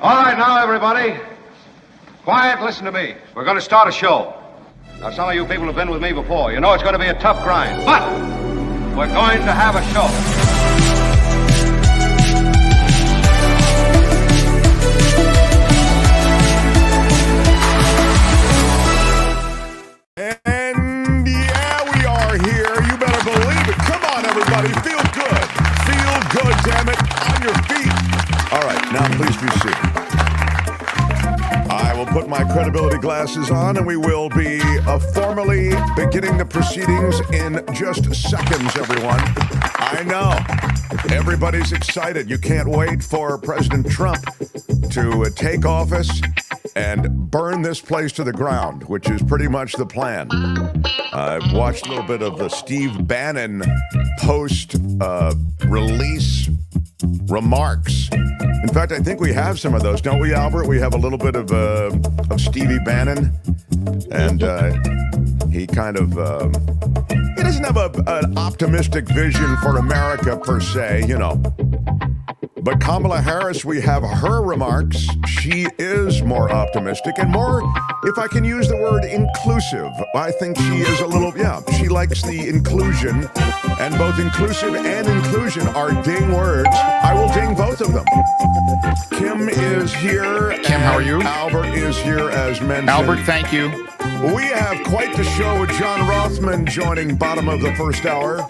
All right, now, everybody. Quiet, listen to me. We're going to start a show. Now, some of you people have been with me before. You know it's going to be a tough grind, but we're going to have a show. And yeah, we are here. You better believe it. Come on, everybody. Feel good. Feel good, damn it. On your feet. All right, now please be seated. I will put my credibility glasses on, and we will be formally beginning the proceedings in just seconds, everyone. I know. Everybody's excited. You can't wait for President Trump to take office and burn this place to the ground, which is pretty much the plan. I've watched a little bit of the Steve Bannon post-release remarks. In fact, I think we have some of those, don't we, Albert? We have a little bit of Stevie Bannon, and he kind of he doesn't have an optimistic vision for America per se, you know. But Kamala Harris, we have her remarks. She is more optimistic and more, if I can use the word, inclusive. I think she is a little, she likes the inclusion. And both inclusive and inclusion are ding words. I will ding both of them. Kim is here. Kim, how are you? Albert is here, as mentioned. Albert, thank you. We have quite the show with John Rothmann joining bottom of the first hour.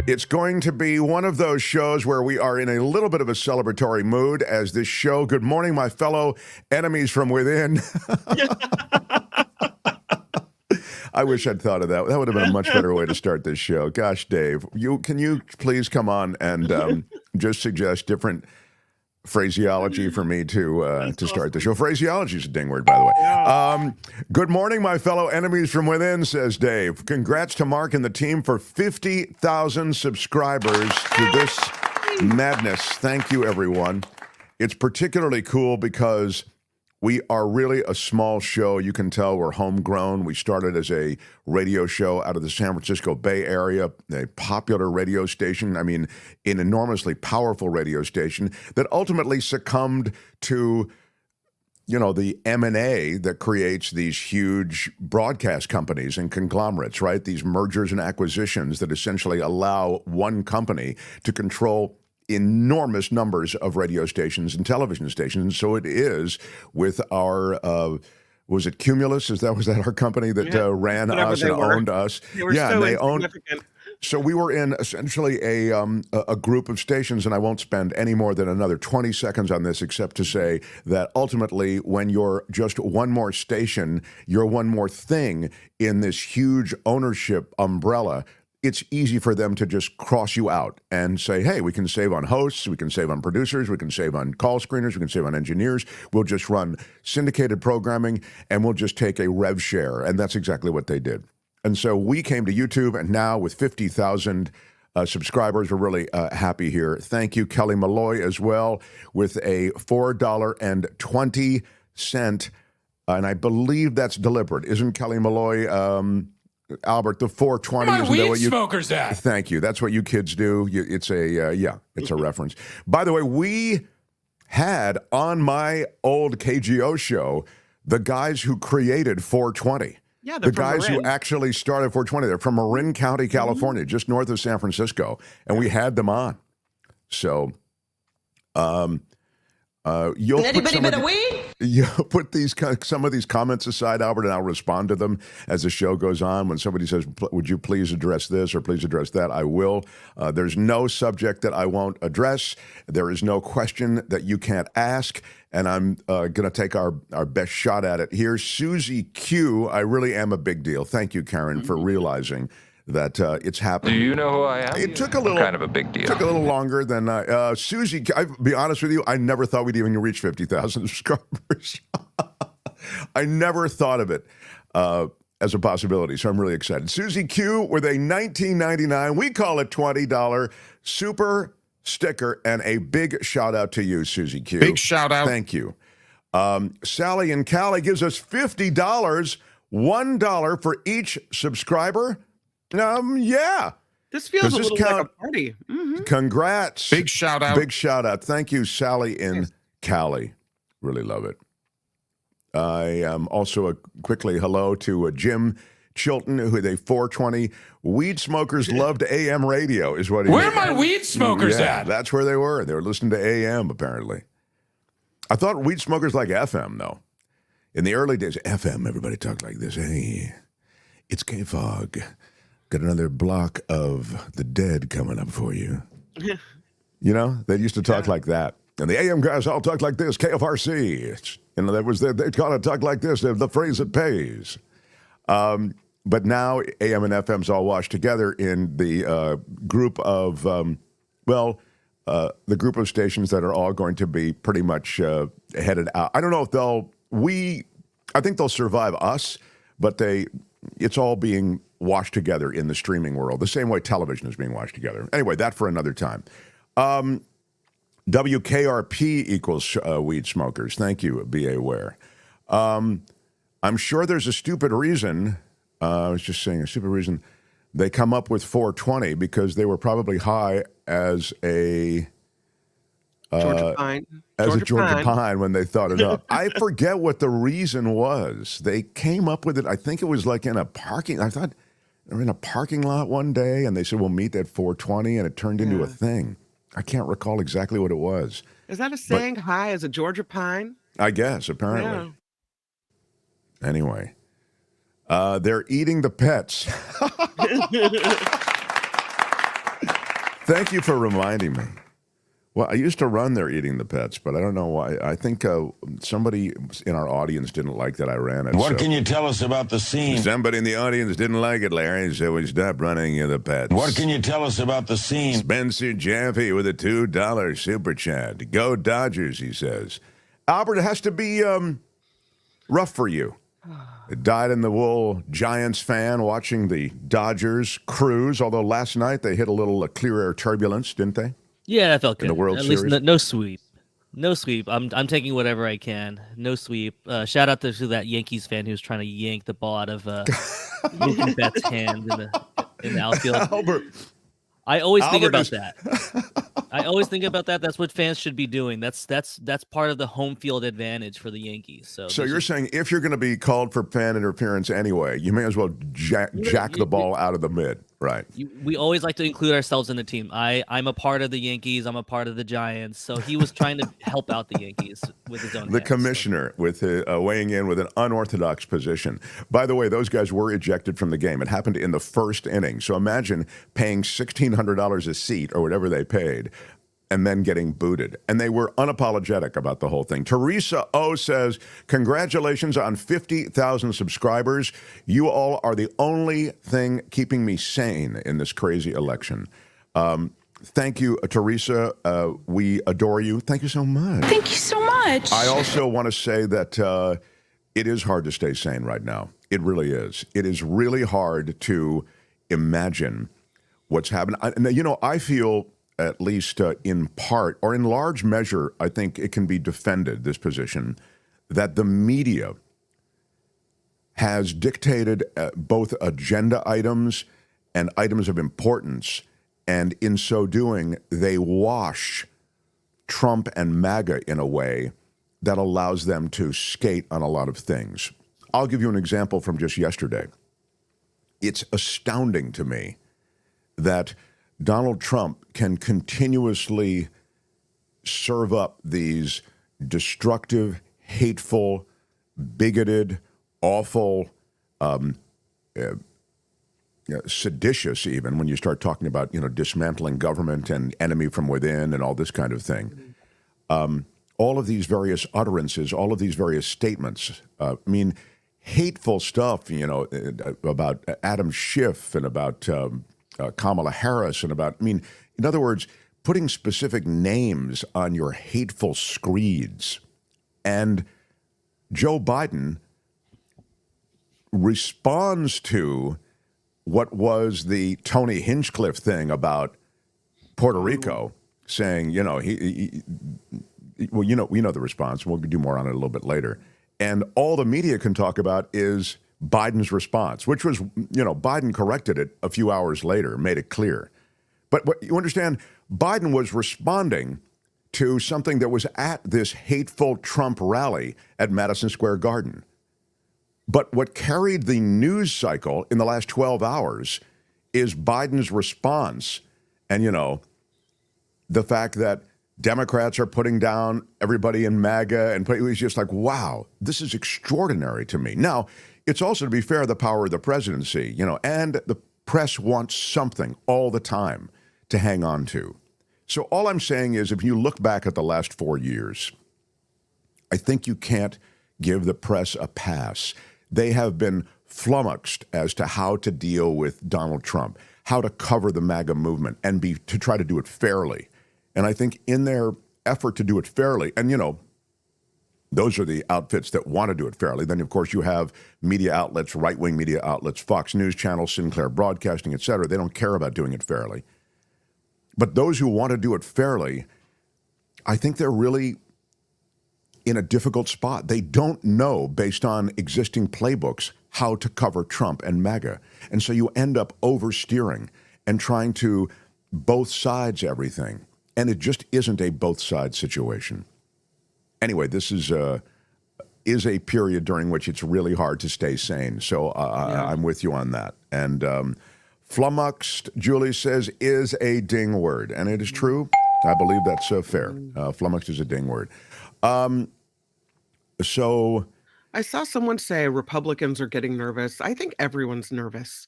It's going to be one of those shows where we are in a little bit of a celebratory mood as this show. Good morning, my fellow enemies from within. I wish I'd thought of that. That would have been a much better way to start this show. Gosh, Dave, can you please come on and just suggest different phraseology for me to start the show? Phraseology is a ding word, by the way. Good morning, my fellow enemies from within, says Dave. Congrats to Mark and the team for 50,000 subscribers to this madness. Thank you, everyone. It's particularly cool because we are really a small show. You can tell we're homegrown. We started as a radio show out of the San Francisco Bay Area, a popular radio station. I mean, an enormously powerful radio station that ultimately succumbed to, you know, the M&A that creates these huge broadcast companies and conglomerates, right? These mergers and acquisitions that essentially allow one company to control enormous numbers of radio stations and television stations. And so it is with our, was it Cumulus? Was that our company that ran us and owned us? They were so they owned. insignificant. So we were in essentially a group of stations, and I won't spend any more than another 20 seconds on this except to say that ultimately when you're just one more station, you're one more thing in this huge ownership umbrella, it's easy for them to just cross you out and say, hey, we can save on hosts, we can save on producers, we can save on call screeners, we can save on engineers. We'll just run syndicated programming, and we'll just take a rev share. And that's exactly what they did. And so we came to YouTube, and now with 50,000 subscribers, we're really happy here. Thank you, Kelly Malloy, as well, with a $4.20, and I believe that's deliberate. Isn't Kelly Malloy... Albert, the 420 My isn't weed that what you smokers that. Thank you. That's what you kids do. It's a it's a reference. By the way, we had on my old KGO show the guys who created 420. Yeah, the guys who actually started 420. They're from Marin County, California, just north of San Francisco, and we had them on. So, you'll anybody but a weed? You put some of these comments aside, Albert, and I'll respond to them as the show goes on. When somebody says, would you please address this or please address that, I will. There's no subject that I won't address. There is no question that you can't ask, and I'm going to take our best shot at it here. Susie Q, I really am a big deal. Thank you, Karen, for realizing that it's happening. Do you know who I am? It took a little, I'm kind of a big deal. Took a little longer than Susie. I'll be honest with you. I never thought we'd even reach 50,000 subscribers. I never thought of it as a possibility. So I'm really excited. Susie Q with a $19.99. We call it $20 super sticker, and a big shout out to you, Susie Q. Big shout out. Thank you. Sally in Cali gives us $50, $1 for each subscriber. Yeah. This feels a little like a party. Mm-hmm. Congrats. Big shout out. Big shout out. Thank you, Sally in Cali. Really love it. I also quickly hello to Jim Chilton, who they 420 weed smokers loved AM radio is what he Where are my weed smokers yeah, at? That's where they were. They were listening to AM apparently. I thought weed smokers like FM though. In the early days, FM, everybody talked like this. Hey, it's K-Fog. Got another block of the dead coming up for you. You know, they used to talk like that. And the AM guys all talk like this, KFRC. It's, you know, they kind of talk like this, the phrase that pays. But now AM and FM's all washed together in the group of, the group of stations that are all going to be pretty much headed out. I don't know if I think they'll survive us, but it's all being washed together in the streaming world, the same way television is being washed together. Anyway, that for another time. WKRP equals weed smokers. Thank you, B.A. Ware. I'm sure there's a stupid reason. I was just saying a stupid reason. They come up with 420 because they were probably high as a Georgia Pine. Georgia Pine when they thought it up. I forget what the reason was. They came up with it. I think it was like in a parking. I thought they were in a parking lot one day, and they said we'll meet at 420, and it turned into a thing. I can't recall exactly what it was. Is that a saying? High as a Georgia Pine? I guess apparently. Yeah. Anyway, they're eating the pets. Thank you for reminding me. Well, I used to run there eating the pets, but I don't know why. I think somebody in our audience didn't like that I ran it. What can you tell us about the scene? Somebody in the audience didn't like it, Larry, so we stopped running the pets. What can you tell us about the scene? Spencer Jaffe with a $2 super chat. Go Dodgers, he says. Albert, it has to be rough for you. A dyed-in-the-wool Giants fan watching the Dodgers cruise, although last night they hit a little clear air turbulence, didn't they? Yeah, that felt good. In the World At Series? least no sweep. No sweep. I'm taking whatever I can. No sweep. Shout out to that Yankees fan who was trying to yank the ball out of Mookie Betts' hand in the outfield. Albert. I always think about that. I always think about that. That's what fans should be doing. That's part of the home field advantage for the Yankees. So you're saying if you're going to be called for fan interference anyway, you may as well jack the ball out of the mid, right? We always like to include ourselves in the team. I'm a part of the Yankees. I'm a part of the Giants. So he was trying to help out the Yankees with his own. The commissioner with weighing in with an unorthodox position. By the way, those guys were ejected from the game. It happened in the first inning. So imagine paying $1,600 a seat or whatever they paid, and then getting booted. And they were unapologetic about the whole thing. Teresa O says, congratulations on 50,000 subscribers. You all are the only thing keeping me sane in this crazy election. Thank you, Teresa. We adore you. Thank you so much. Thank you so much. I also want to say that it is hard to stay sane right now. It really is. It is really hard to imagine what's happening. I feel, at least in part, or in large measure, I think it can be defended, this position, that the media has dictated both agenda items and items of importance, and in so doing, they wash Trump and MAGA in a way that allows them to skate on a lot of things. I'll give you an example from just yesterday. It's astounding to me that Donald Trump can continuously serve up these destructive, hateful, bigoted, awful, seditious even, when you start talking about, dismantling government and enemy from within and all this kind of thing. All of these various utterances, all of these various statements, hateful stuff, about Adam Schiff and about Kamala Harris and about, in other words, putting specific names on your hateful screeds. And Joe Biden responds to what was the Tony Hinchcliffe thing about Puerto Rico, saying, we know the response. We'll do more on it a little bit later. And all the media can talk about is Biden's response, which was, Biden corrected it a few hours later, made it clear. But what you understand, Biden was responding to something that was at this hateful Trump rally at Madison Square Garden. But what carried the news cycle in the last 12 hours is Biden's response. And, you know, the fact that Democrats are putting down everybody in MAGA, and it was just like, wow, this is extraordinary to me. Now, it's also, to be fair, the power of the presidency, you know, and the press wants something all the time to hang on to. So all I'm saying is, if you look back at the last 4 years, I think you can't give the press a pass. They have been flummoxed as to how to deal with Donald Trump, how to cover the MAGA movement, and to try to do it fairly. And I think in their effort to do it fairly, and, you know, those are the outfits that want to do it fairly. Then, of course, you have media outlets, right-wing media outlets, Fox News Channel, Sinclair Broadcasting, et cetera. They don't care about doing it fairly. But those who want to do it fairly, I think they're really in a difficult spot. They don't know, based on existing playbooks, how to cover Trump and MAGA. And so you end up oversteering and trying to both sides everything. And it just isn't a both sides situation. Anyway, this is a period during which it's really hard to stay sane. So I'm with you on that. And flummoxed, Julie says, is a ding word. And it is true. I believe that's fair. Flummoxed is a ding word. So I saw someone say Republicans are getting nervous. I think everyone's nervous,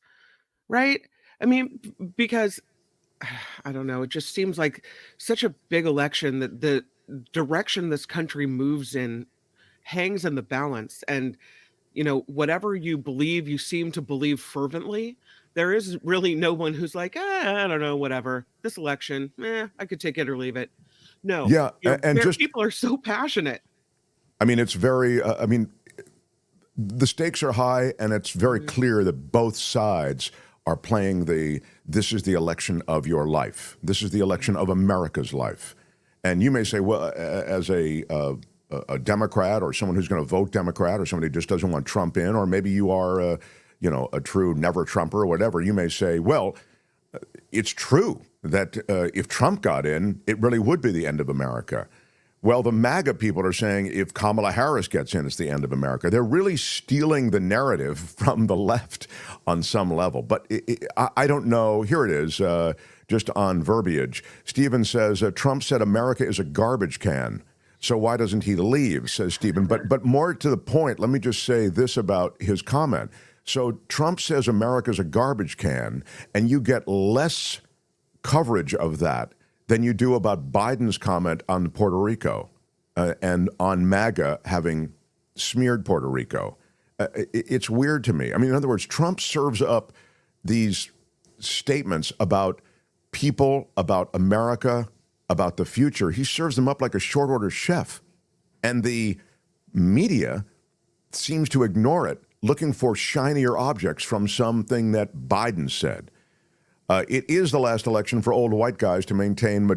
right? I mean, because I don't know, it just seems like such a big election that the direction this country moves in hangs in the balance. And, you know, whatever you believe, you seem to believe fervently. There is really no one who's like, I don't know, whatever. This election, I could take it or leave it. No. Yeah, and just people are so passionate. I mean, it's very, the stakes are high, and it's very clear that both sides are playing this is the election of your life. This is the election of America's life. And you may say, well, as a Democrat or someone who's going to vote Democrat or somebody who just doesn't want Trump in, or maybe you are, a true never-Trumper or whatever, you may say, well, it's true that if Trump got in, it really would be the end of America. Well, the MAGA people are saying if Kamala Harris gets in, it's the end of America. They're really stealing the narrative from the left on some level. But I don't know. Here it is, just on verbiage. Stephen says, Trump said America is a garbage can. So why doesn't he leave, says Stephen. But more to the point, let me just say this about his comment. So Trump says America's a garbage can, and you get less coverage of that than you do about Biden's comment on Puerto Rico and on MAGA having smeared Puerto Rico. It's weird to me. I mean, in other words, Trump serves up these statements about people, about America, about the future. He serves them up like a short order chef. And the media seems to ignore it, looking for shinier objects from something that Biden said. It is the last election for old white guys to maintain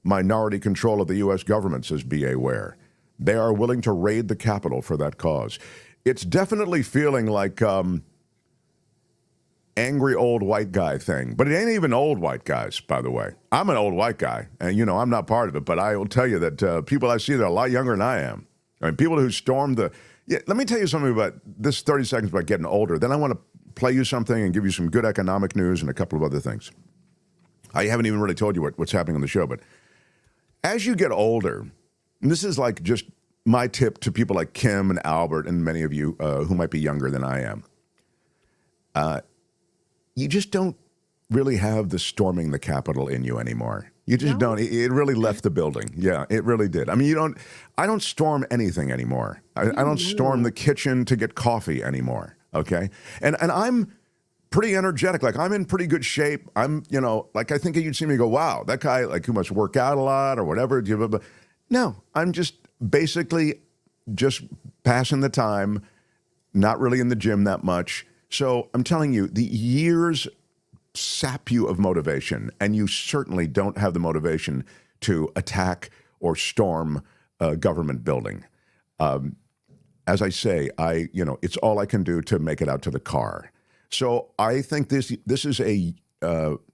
minority control of the U.S. government, says B.A. Ware. They are willing to raid the Capitol for that cause. It's definitely feeling like angry old white guy thing. But it ain't even old white guys, by the way. I'm an old white guy, and, I'm not part of it. But I will tell you that people I see that are a lot younger than I am. I mean, people who stormed the... Yeah, let me tell you something about this 30 seconds about getting older. Then I want to play you something and give you some good economic news and a couple of other things. I haven't even really told you what's happening on the show, but as you get older, and this is like just my tip to people like Kim and Albert and many of you who might be younger than I am, you just don't really have the storming the Capitol in you anymore. You just don't. It really left the building. Yeah, it really did. I mean, I don't storm anything anymore. I don't storm the kitchen to get coffee anymore. Okay. And I'm pretty energetic. Like, I'm in pretty good shape. I'm, like, I think you'd see me go, wow, that guy, like, who must work out a lot or whatever. No, I'm just basically just passing the time, not really in the gym that much. So I'm telling you, the years sap you of motivation, and you certainly don't have the motivation to attack or storm a government building. As I say, it's all I can do to make it out to the car. So I think this is and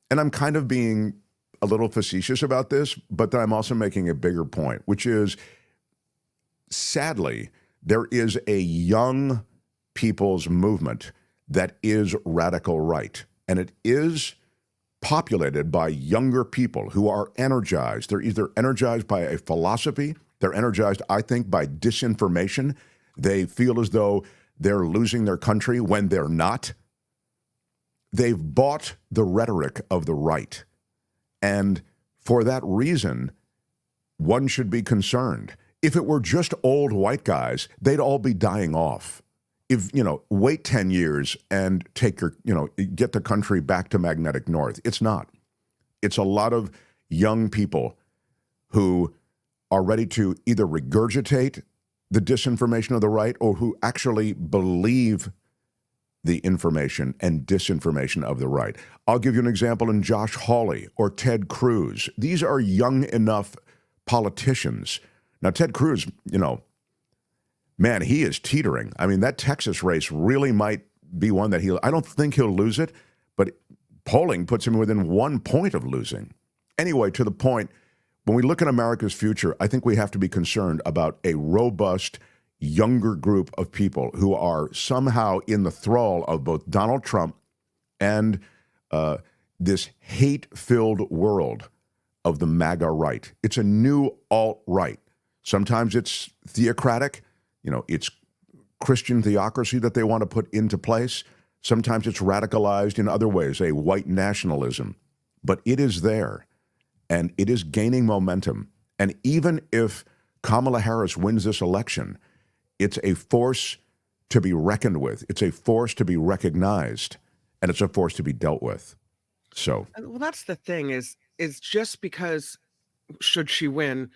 I'm kind of being a little facetious about this, but that I'm also making a bigger point, which is, sadly, there is a young people's movement that is radical right, and it is populated by younger people who are energized. They're either energized by a philosophy, they're energized, I think, by disinformation. They feel as though they're losing their country when they're not. They've bought the rhetoric of the right. And for that reason, one should be concerned. If it were just old white guys, they'd all be dying off. If, wait 10 years and take get the country back to magnetic north. It's not. It's a lot of young people who are ready to either regurgitate the disinformation of the right or who actually believe the information and disinformation of the right. I'll give you an example in Josh Hawley or Ted Cruz. These are young enough politicians. Now, Ted Cruz, man, he is teetering. I mean, that Texas race really might be one that I don't think he'll lose it, but polling puts him within 1 point of losing. Anyway, to the point, when we look at America's future, I think we have to be concerned about a robust, younger group of people who are somehow in the thrall of both Donald Trump and this hate-filled world of the MAGA right. It's a new alt-right. Sometimes it's theocratic. It's Christian theocracy that they want to put into place. Sometimes it's radicalized in other ways, a white nationalism. But it is there, and it is gaining momentum. And even if Kamala Harris wins this election, it's a force to be reckoned with. It's a force to be recognized, and it's a force to be dealt with. So, well, that's the thing is just because should she win,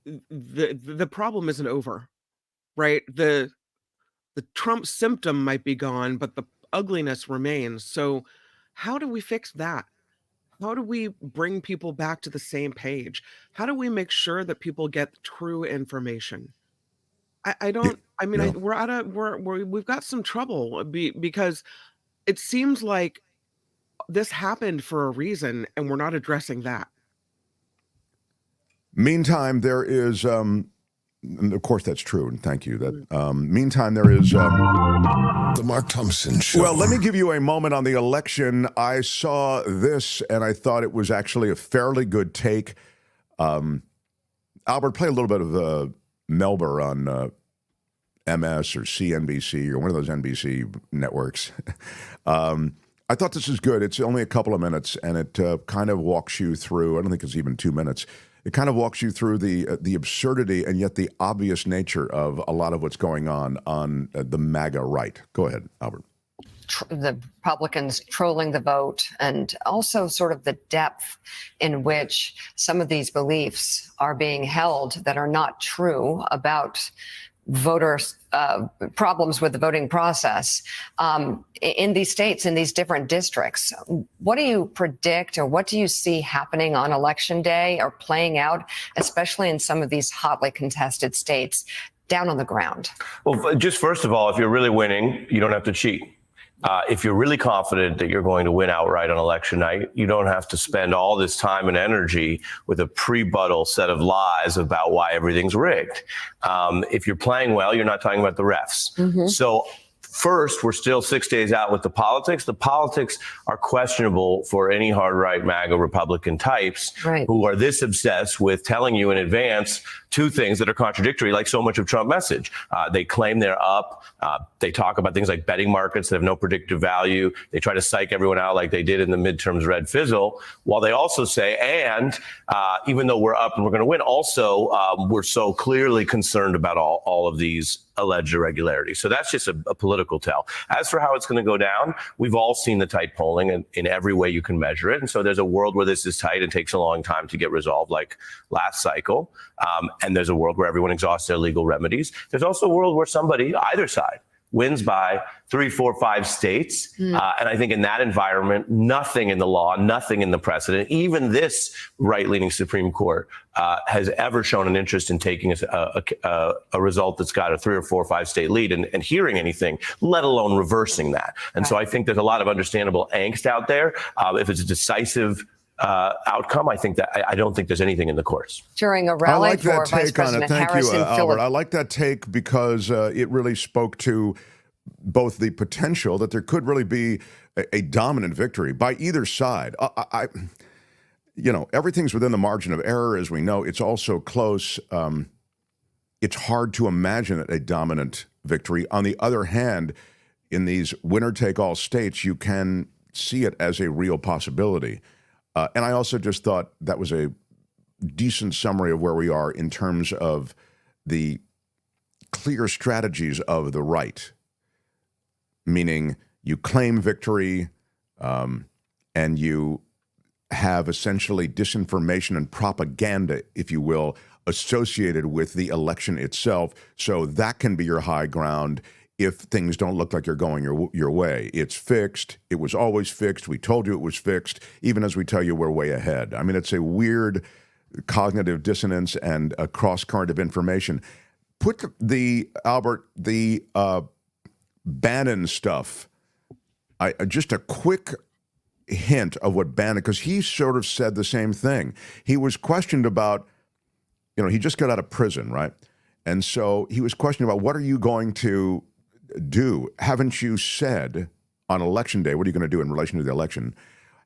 the problem isn't over, right? The Trump symptom might be gone, but the ugliness remains. So how do we fix that? How do we bring people back to the same page? How do we make sure that people get true information? We've got some trouble because it seems like this happened for a reason and we're not addressing that. Meantime, there is, and of course that's true, and thank you. Meantime, there is The Mark Thompson Show. Well, let me give you a moment on the election. I saw this, and I thought it was actually a fairly good take. Albert, play a little bit of Melber on MS or CNBC or one of those NBC networks. I thought this is good. It's only a couple of minutes, and it kind of walks you through, I don't think it's even 2 minutes, it kind of walks you through the absurdity and yet the obvious nature of a lot of what's going on the MAGA right. Go ahead, Albert. The Republicans trolling the vote, and also sort of the depth in which some of these beliefs are being held that are not true about voters' problems with the voting process in these states, in these different districts. What do you predict, or what do you see happening on Election Day or playing out, especially in some of these hotly contested states, down on the ground? Well, just first of all, if you're really winning, you don't have to cheat. If you're really confident that you're going to win outright on election night, you don't have to spend all this time and energy with a pre-buttal set of lies about why everything's rigged. If you're playing well, you're not talking about the refs. Mm-hmm. So first, we're still 6 days out with the politics. The politics are questionable for any hard right MAGA Republican types who are this obsessed with telling you in advance two things that are contradictory, like so much of Trump message. They claim they're up. They talk about things like betting markets that have no predictive value. They try to psych everyone out like they did in the midterms red fizzle, while they also say, and even though we're up and we're going to win, also we're so clearly concerned about all of these alleged irregularities. So that's just a political tell. As for how it's going to go down, we've all seen the tight polling in every way you can measure it. And so there's a world where this is tight and takes a long time to get resolved, like last cycle. And there's a world where everyone exhausts their legal remedies. There's also a world where somebody, either side, wins by 3, 4, 5 states. And I think in that environment, nothing in the law, nothing in the precedent, even this right-leaning Supreme Court has ever shown an interest in taking a result that's got a 3 or 4 or 5 state lead and hearing anything, let alone reversing that. And so I think there's a lot of understandable angst out there. If it's a decisive outcome. I don't think there's anything in the courts. During a I rally like for that Vice take on it. President Thank Harris you, in Albert. I Philadelphia. like that take because it really spoke to both the potential that there could really be a dominant victory by either side. Everything's within the margin of error, as we know. It's also close. It's hard to imagine a dominant victory. On the other hand, in these winner-take-all states, you can see it as a real possibility. And I also just thought that was a decent summary of where we are in terms of the clear strategies of the right, meaning you claim victory and you have essentially disinformation and propaganda, if you will, associated with the election itself. So that can be your high ground if things don't look like you're going your way. It's fixed. It was always fixed. We told you it was fixed, even as we tell you we're way ahead. I mean, it's a weird cognitive dissonance and a cross current of information. Put the Bannon stuff, just a quick hint of what Bannon, because he sort of said the same thing. He was questioned about, he just got out of prison, right? And so he was questioned about, what are you going to do? Haven't you said on election day, what are you going to do in relation to the election?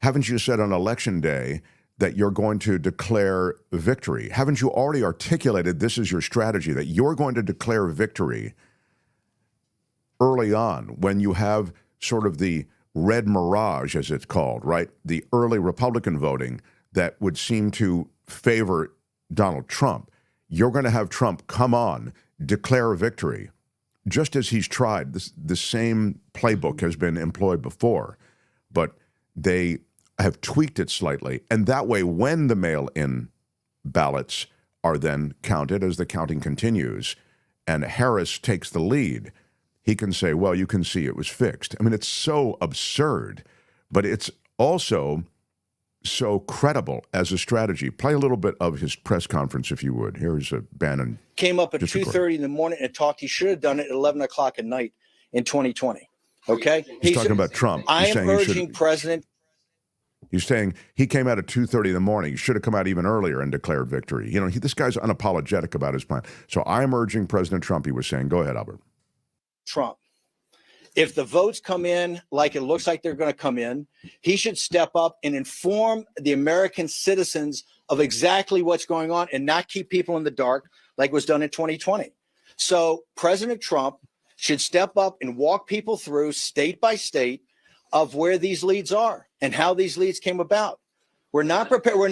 Haven't you said on election day that you're going to declare victory? Haven't you already articulated this is your strategy, that you're going to declare victory early on when you have sort of the red mirage, as it's called, right? The early Republican voting that would seem to favor Donald Trump. You're going to have Trump come on, declare victory, just as he's tried. The same playbook has been employed before, but they have tweaked it slightly. And that way, when the mail-in ballots are then counted, as the counting continues, and Harris takes the lead, he can say, well, you can see it was fixed. I mean, it's so absurd, but it's also so credible as a strategy. Play a little bit of his press conference, if you would. Here's Bannon. Came up at 2:30 in the morning and talked. He should have done it at 11 o'clock at night in 2020. Okay? He's talking about Trump. I am urging President. He's saying he came out at 2:30 in the morning. He should have come out even earlier and declared victory. This guy's unapologetic about his plan. So I'm urging President Trump, he was saying. Go ahead, Albert. Trump. If the votes come in like it looks like they're going to come in, he should step up and inform the American citizens of exactly what's going on and not keep people in the dark like was done in 2020. So President Trump should step up and walk people through state by state of where these leads are and how these leads came about. We're not prepared. We're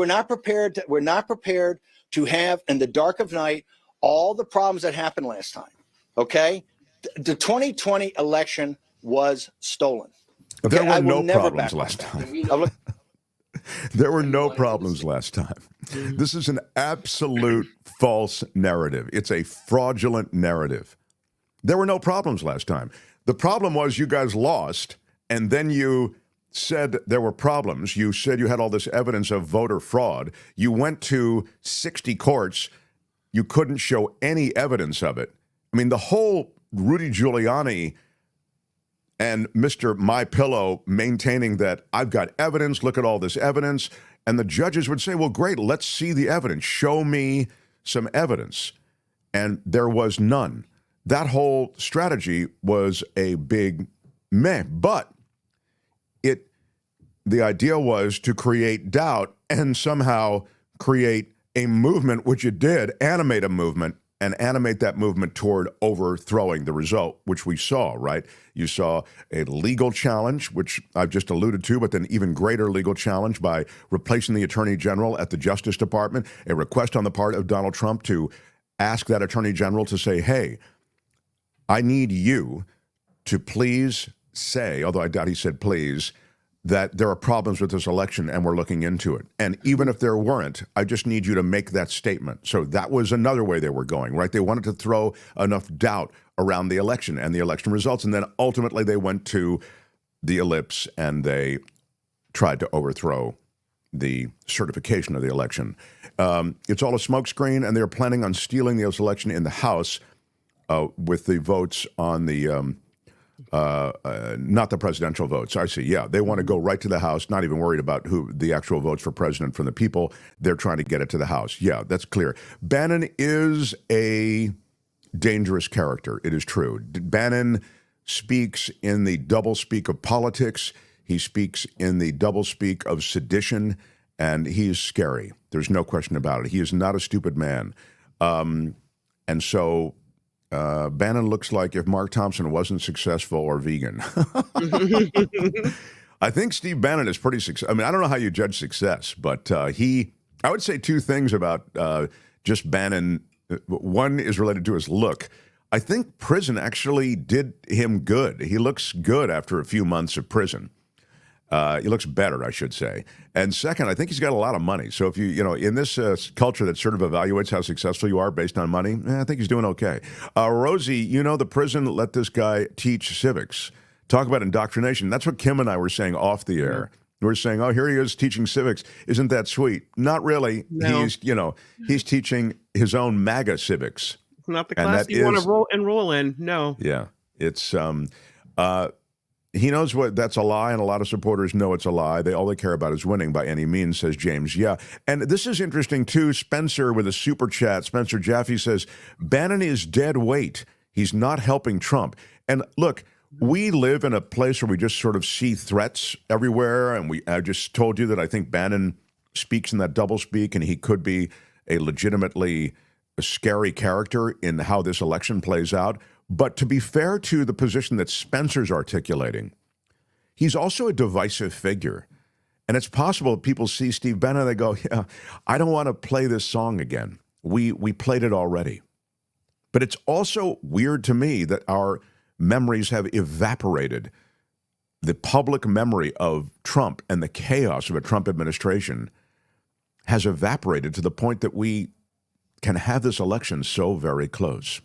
not prepared to have in the dark of night all the problems that happened last time. Okay? The 2020 election was stolen. There were no problems last time. There were no problems last time. This is an absolute false narrative. It's a fraudulent narrative. There were no problems last time. The problem was you guys lost, and then you said there were problems. You said you had all this evidence of voter fraud. You went to 60 courts. You couldn't show any evidence of it. I mean, the whole Rudy Giuliani and Mr. My Pillow maintaining that I've got evidence, look at all this evidence, and the judges would say, well, great, let's see the evidence. Show me some evidence. And there was none. That whole strategy was a big meh, but the idea was to create doubt and somehow create a movement, which it did, animate a movement, and animate that movement toward overthrowing the result, which we saw, right? You saw a legal challenge, which I've just alluded to, but then even greater legal challenge by replacing the Attorney General at the Justice Department, a request on the part of Donald Trump to ask that Attorney General to say, hey, I need you to please say, although I doubt he said please, that there are problems with this election and we're looking into it. And even if there weren't, I just need you to make that statement. So that was another way they were going, right? They wanted to throw enough doubt around the election and the election results. And then ultimately they went to the ellipse and they tried to overthrow the certification of the election. It's all a smokescreen, and they're planning on stealing the election in the House with the votes on the Not the presidential votes. I see. Yeah, they want to go right to the House, not even worried about who the actual votes for president from the people. They're trying to get it to the House. Yeah, that's clear. Bannon is a dangerous character. It is true. Bannon speaks in the doublespeak of politics. He speaks in the doublespeak of sedition, and he is scary. There's no question about it. He is not a stupid man. And so Bannon looks like if Mark Thompson wasn't successful or vegan. I think Steve Bannon is pretty successful. I mean, I don't know how you judge success, but I would say two things about just Bannon. One is related to his look. I think prison actually did him good. He looks good after a few months of prison. He looks better, I should say. And second, I think he's got a lot of money. So if in this culture that sort of evaluates how successful you are based on money, I think he's doing okay. Rosie, the prison let this guy teach civics. Talk about indoctrination. That's what Kim and I were saying off the air. We were saying, oh, here he is teaching civics. Isn't that sweet? Not really. No. He's teaching his own MAGA civics. It's not the class you want to enroll in. No. Yeah. It's he knows that's a lie, and a lot of supporters know it's a lie. All they care about is winning by any means, says James. Yeah, and this is interesting, too. Spencer with a super chat. Spencer Jaffe says, Bannon is dead weight. He's not helping Trump. And look, we live in a place where we just sort of see threats everywhere, and I just told you that I think Bannon speaks in that doublespeak, and he could be a legitimately scary character in how this election plays out. But to be fair to the position that Spencer's articulating, he's also a divisive figure. And it's possible people see Steve Bannon and they go, yeah, I don't want to play this song again. We played it already. But it's also weird to me that our memories have evaporated. The public memory of Trump and the chaos of a Trump administration has evaporated to the point that we can have this election so very close.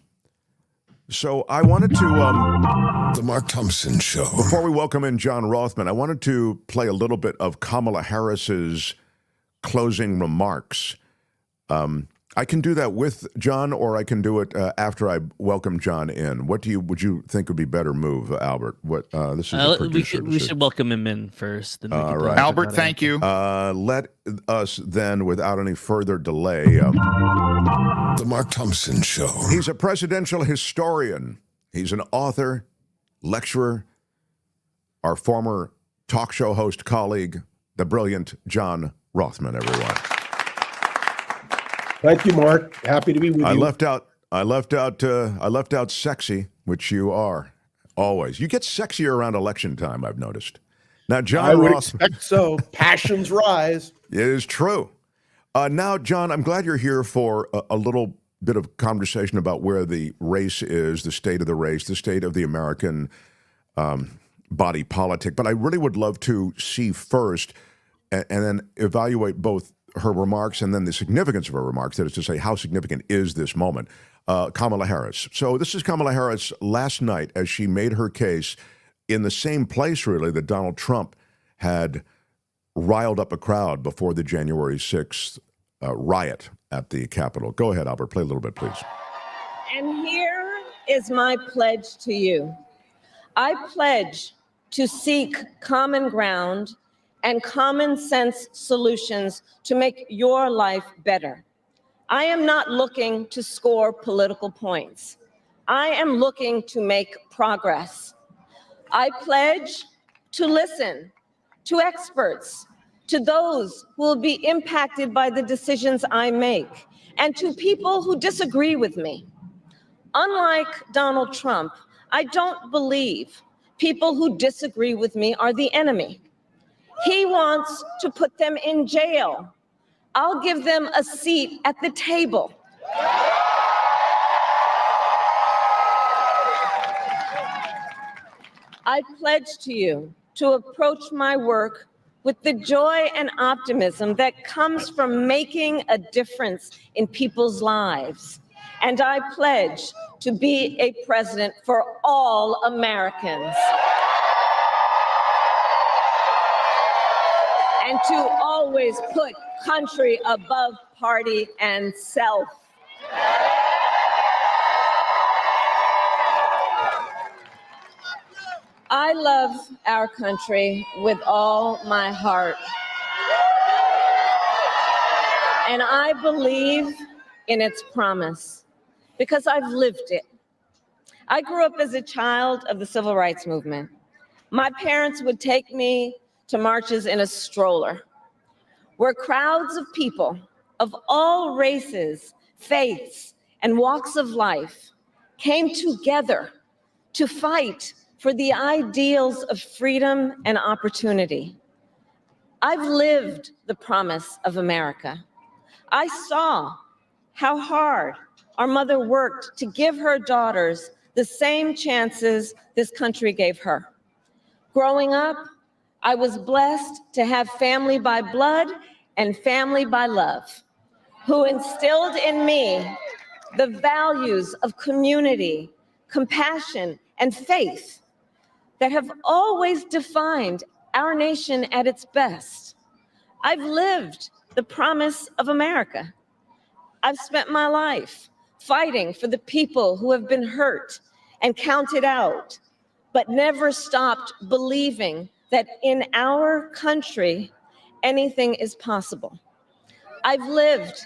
So I wanted to... The Mark Thompson Show. Before we welcome in John Rothmann, I wanted to play a little bit of Kamala Harris's closing remarks. I can do that with John, or I can do it after I welcome John in. Would you think would be better move, Albert? This is a producer we should welcome him in first. All right. Albert, thank you. Let us then, without any further delay... The Mark Thompson Show. He's a presidential historian. He's an author, lecturer, our former talk show host colleague, the brilliant John Rothmann, everyone. Thank you, Mark. Happy to be with you. I left out sexy, which you are always. You get sexier around election time, I've noticed. Now, John I would Rothmann, expect so. Passions rise. It is true. Now, John, I'm glad you're here for a little bit of conversation about where the race is, the state of the race, the state of the American body politic. But I really would love to see first and then evaluate both her remarks and then the significance of her remarks, that is to say, how significant is this moment? Kamala Harris. So this is Kamala Harris last night as she made her case in the same place, really, that Donald Trump had riled up a crowd before the January 6th riot at the Capitol. Go ahead, Albert. Play a little bit, please. And here is my pledge to you. I pledge to seek common ground and common sense solutions to make your life better. I am not looking to score political points. I am looking to make progress. I pledge to listen to experts, to those who will be impacted by the decisions I make, and to people who disagree with me. Unlike Donald Trump, I don't believe people who disagree with me are the enemy. He wants to put them in jail. I'll give them a seat at the table. I pledge to you to approach my work with the joy and optimism that comes from making a difference in people's lives. And I pledge to be a president for all Americans. And to always put country above party and self. love our country with all my heart. And I believe in its promise because I've lived it. I grew up as a child of the civil rights movement. My parents would take me to marches in a stroller where crowds of people of all races, faiths, and walks of life came together to fight for the ideals of freedom and opportunity. I've lived the promise of America. I saw how hard our mother worked to give her daughters the same chances this country gave her. Growing up, I was blessed to have family by blood and family by love, who instilled in me the values of community, compassion, and faith that have always defined our nation at its best. I've lived the promise of America. I've spent my life fighting for the people who have been hurt and counted out, but never stopped believing that in our country, anything is possible. I've lived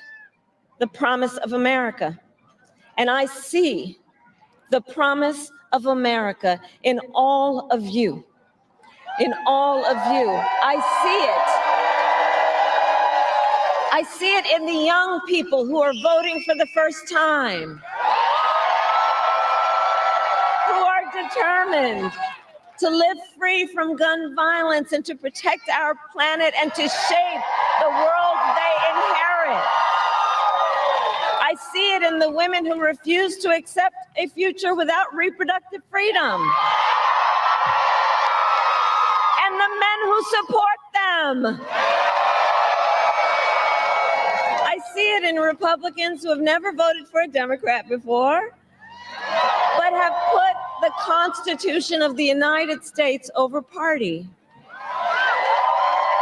the promise of America, and I see the promise of America in all of you. In all of you. I see it. I see it in the young people who are voting for the first time, who are determined to live free from gun violence and to protect our planet and to shape the world they inherit. I see it in the women who refuse to accept a future without reproductive freedom, and the men who support them. I see it in Republicans who have never voted for a Democrat before, but have put the Constitution of the United States over party.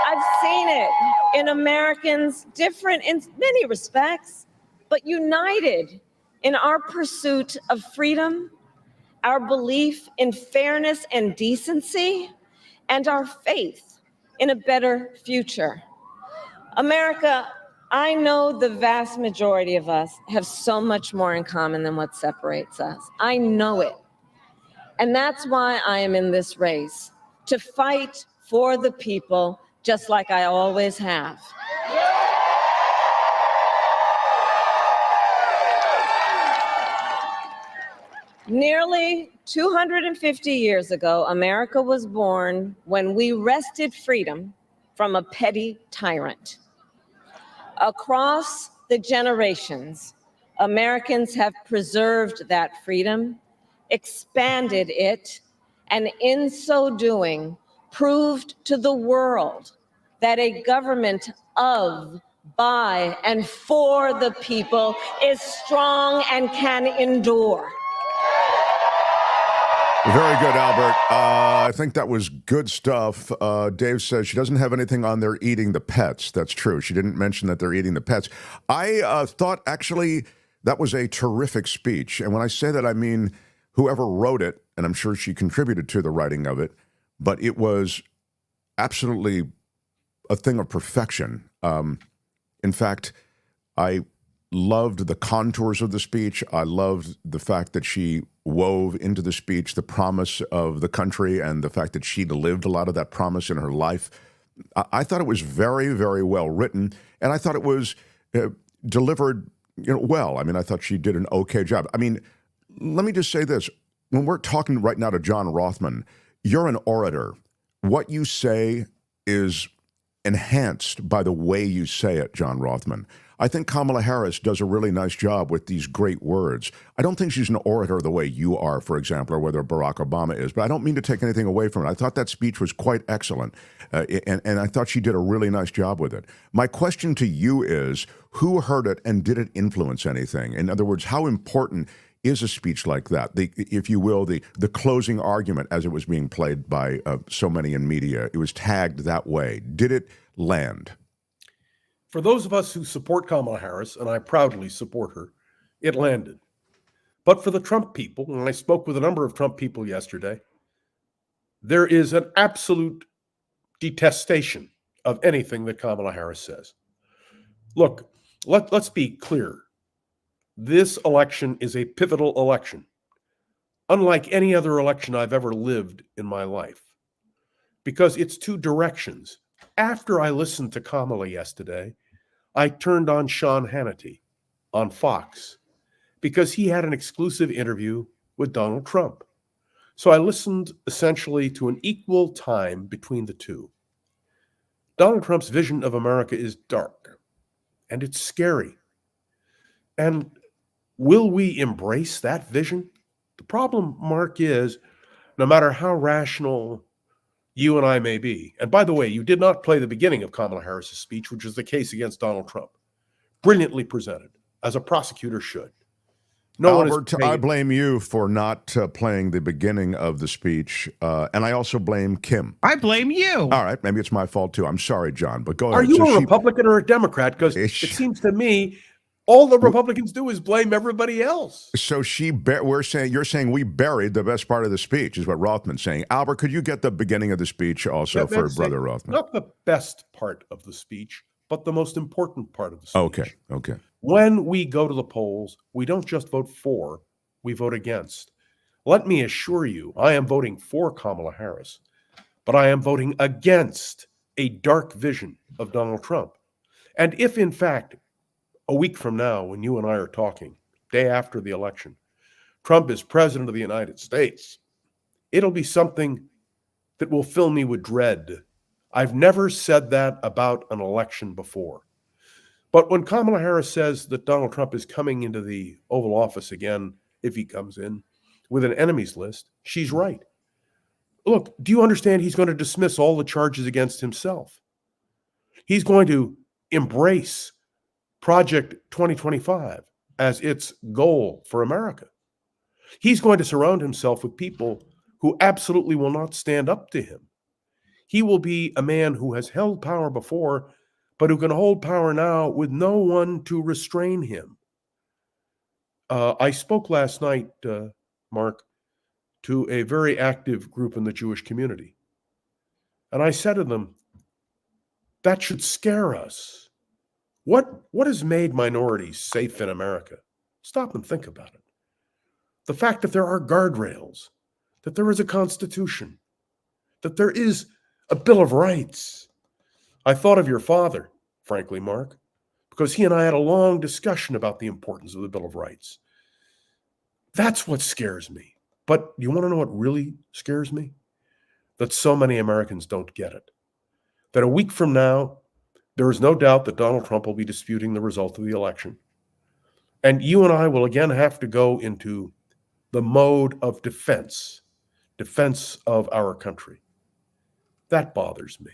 I've seen it in Americans different in many respects, but united in our pursuit of freedom, our belief in fairness and decency, and our faith in a better future. America, I know the vast majority of us have so much more in common than what separates us. I know it. And that's why I am in this race, to fight for the people, just like I always have. Nearly 250 years ago, America was born when we wrested freedom from a petty tyrant. Across the generations, Americans have preserved that freedom, expanded it, and in so doing, proved to the world that a government of, by, and for the people is strong and can endure. Very good, Albert. I think that was good stuff. Dave says she doesn't have anything on there eating the pets. That's true. She didn't mention that they're eating the pets. I thought, actually, that was a terrific speech. And when I say that, I mean whoever wrote it, and I'm sure she contributed to the writing of it, but it was absolutely a thing of perfection. In fact, I loved the contours of the speech. I loved the fact that she wove into the speech the promise of the country and the fact that she'd lived a lot of that promise in her life. I thought it was very, very well written, and I thought it was delivered, well. I mean, I thought she did an okay job. I mean, let me just say this. When we're talking right now to John Rothmann, you're an orator. What you say is enhanced by the way you say it, John Rothmann. I think Kamala Harris does a really nice job with these great words. I don't think she's an orator the way you are, for example, or whether Barack Obama is, but I don't mean to take anything away from it. I thought that speech was quite excellent, and I thought she did a really nice job with it. My question to you is, who heard it and did it influence anything? In other words, how important is a speech like that, if you will, the closing argument as it was being played by so many in media? It was tagged that way. Did it land? For those of us who support Kamala Harris, and I proudly support her, it landed. But for the Trump people, and I spoke with a number of Trump people yesterday, there is an absolute detestation of anything that Kamala Harris says. Look, let's be clear. This election is a pivotal election, unlike any other election I've ever lived in my life, because it's two directions. After I listened to Kamala yesterday, I turned on Sean Hannity on Fox because he had an exclusive interview with Donald Trump. So I listened essentially to an equal time between the two. Donald Trump's vision of America is dark, and it's scary. And will we embrace that vision? The problem, Mark, is no matter how rational you and I may be, and by the way, you did not play the beginning of Kamala Harris's speech, which was the case against Donald Trump. Brilliantly presented, as a prosecutor should. Albert, I blame you for not playing the beginning of the speech, and I also blame Kim. I blame you. All right, maybe it's my fault too. I'm sorry, John, but go Are ahead. you a Republican or a Democrat? Because it seems to me all the Republicans do is blame everybody else. So you're saying we buried the best part of the speech, is what Rothman's saying. Albert, could you get the beginning of the speech also for Brother Rothmann? Not the best part of the speech, but the most important part of the speech. Okay. When we go to the polls, we don't just vote for, we vote against. Let me assure you, I am voting for Kamala Harris, but I am voting against a dark vision of Donald Trump. And if, in fact, a week from now, when you and I are talking, day after the election, Trump is president of the United States, it'll be something that will fill me with dread. I've never said that about an election before. But when Kamala Harris says that Donald Trump is coming into the Oval Office again, if he comes in, with an enemies list, she's right. Look, do you understand he's going to dismiss all the charges against himself? He's going to embrace Project 2025 as its goal for America. He's going to surround himself with people who absolutely will not stand up to him. He will be a man who has held power before, but who can hold power now with no one to restrain him. I spoke last night, Mark, to a very active group in the Jewish community. And I said to them, that should scare us. What has made minorities safe in America? Stop and think about it. The fact that there are guardrails, that there is a constitution, that there is a Bill of Rights. I thought of your father, frankly, Mark, because he and I had a long discussion about the importance of the Bill of Rights. That's what scares me. But you want to know what really scares me? That so many Americans don't get it. That a week from now, there is no doubt that Donald Trump will be disputing the result of the election. And you and I will again have to go into the mode of defense of our country. That bothers me.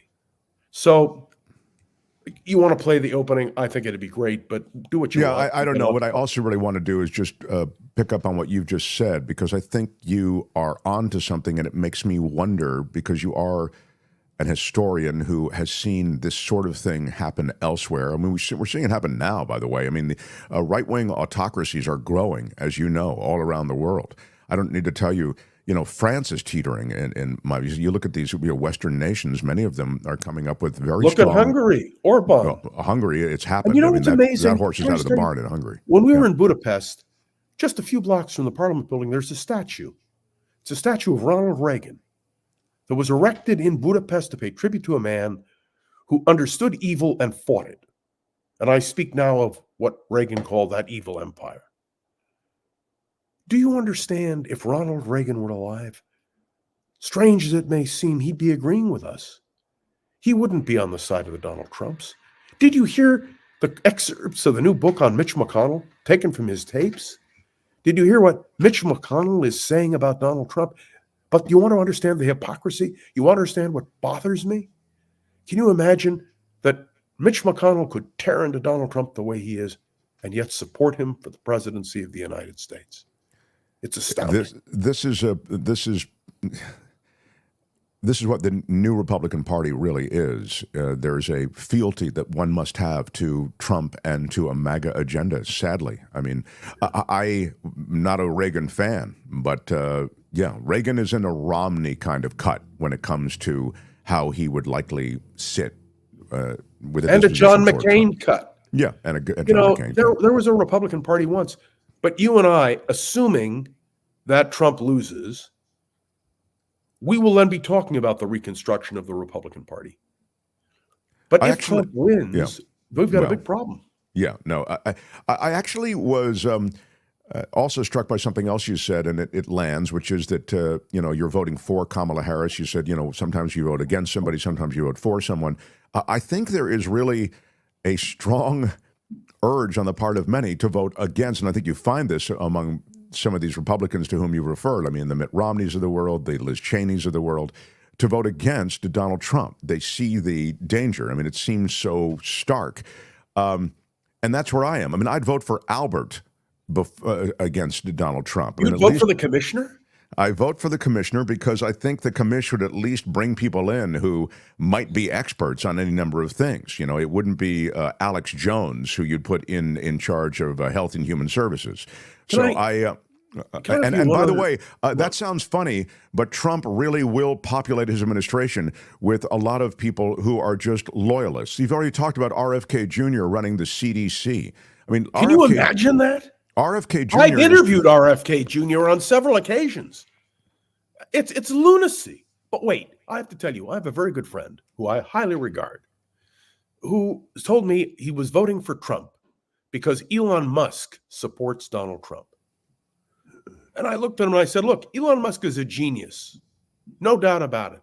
So you want to play the opening? I think it'd be great, but do what you want. I don't know. What I also really want to do is just pick up on what you've just said, because I think you are onto something, and it makes me wonder, because you are an historian who has seen this sort of thing happen elsewhere. I mean, we're seeing it happen now, by the way. I mean, the right-wing autocracies are growing, as you know, all around the world. I don't need to tell you, France is teetering in my view. You look at these Western nations, many of them are coming up with very strong... Look at Hungary, Orban. Well, Hungary, it's happened. And you know what's amazing? That horse is out of the barn in Hungary. When we were in Budapest, just a few blocks from the Parliament building, there's a statue. It's a statue of Ronald Reagan that was erected in Budapest to pay tribute to a man who understood evil and fought it. And I speak now of what Reagan called that evil empire. Do you understand, if Ronald Reagan were alive, strange as it may seem, he'd be agreeing with us. He wouldn't be on the side of the Donald Trumps. Did you hear the excerpts of the new book on Mitch McConnell taken from his tapes? Did you hear what Mitch McConnell is saying about Donald Trump? But you want to understand the hypocrisy? You want to understand what bothers me? Can you imagine that Mitch McConnell could tear into Donald Trump the way he is and yet support him for the presidency of the United States? It's astounding. This is what the new Republican Party really is. There's a fealty that one must have to Trump and to a MAGA agenda, sadly. I mean, I'm not a Reagan fan, but Yeah, Reagan is in a Romney kind of cut when it comes to how he would likely sit with and a John disposition toward McCain Trump. cut. Yeah, and a John You know, McCain there cut. was a Republican Party once, but you and I, assuming that Trump loses, we will then be talking about the reconstruction of the Republican Party. But if Trump wins, we've got a big problem. Yeah, no, I actually was also struck by something else you said, and it lands, which is that, you're voting for Kamala Harris. You said, sometimes you vote against somebody, sometimes you vote for someone. I think there is really a strong urge on the part of many to vote against, and I think you find this among some of these Republicans to whom you referred. I mean, the Mitt Romneys of the world, the Liz Cheneys of the world, to vote against Donald Trump. They see the danger. I mean, it seems so stark. And that's where I am. I mean, I'd vote for Albert against Donald Trump. You'd vote for the commissioner? I vote for the commissioner because I think the commission would at least bring people in who might be experts on any number of things. It wouldn't be Alex Jones who you'd put in charge of Health and Human Services. And by the way, that sounds funny, but Trump really will populate his administration with a lot of people who are just loyalists. You've already talked about RFK Jr. running the CDC. I mean, can you imagine that? RFK Jr. I've interviewed RFK Jr. on several occasions. It's lunacy. But wait, I have to tell you, I have a very good friend who I highly regard, who told me he was voting for Trump because Elon Musk supports Donald Trump. And I looked at him and I said, look, Elon Musk is a genius. No doubt about it.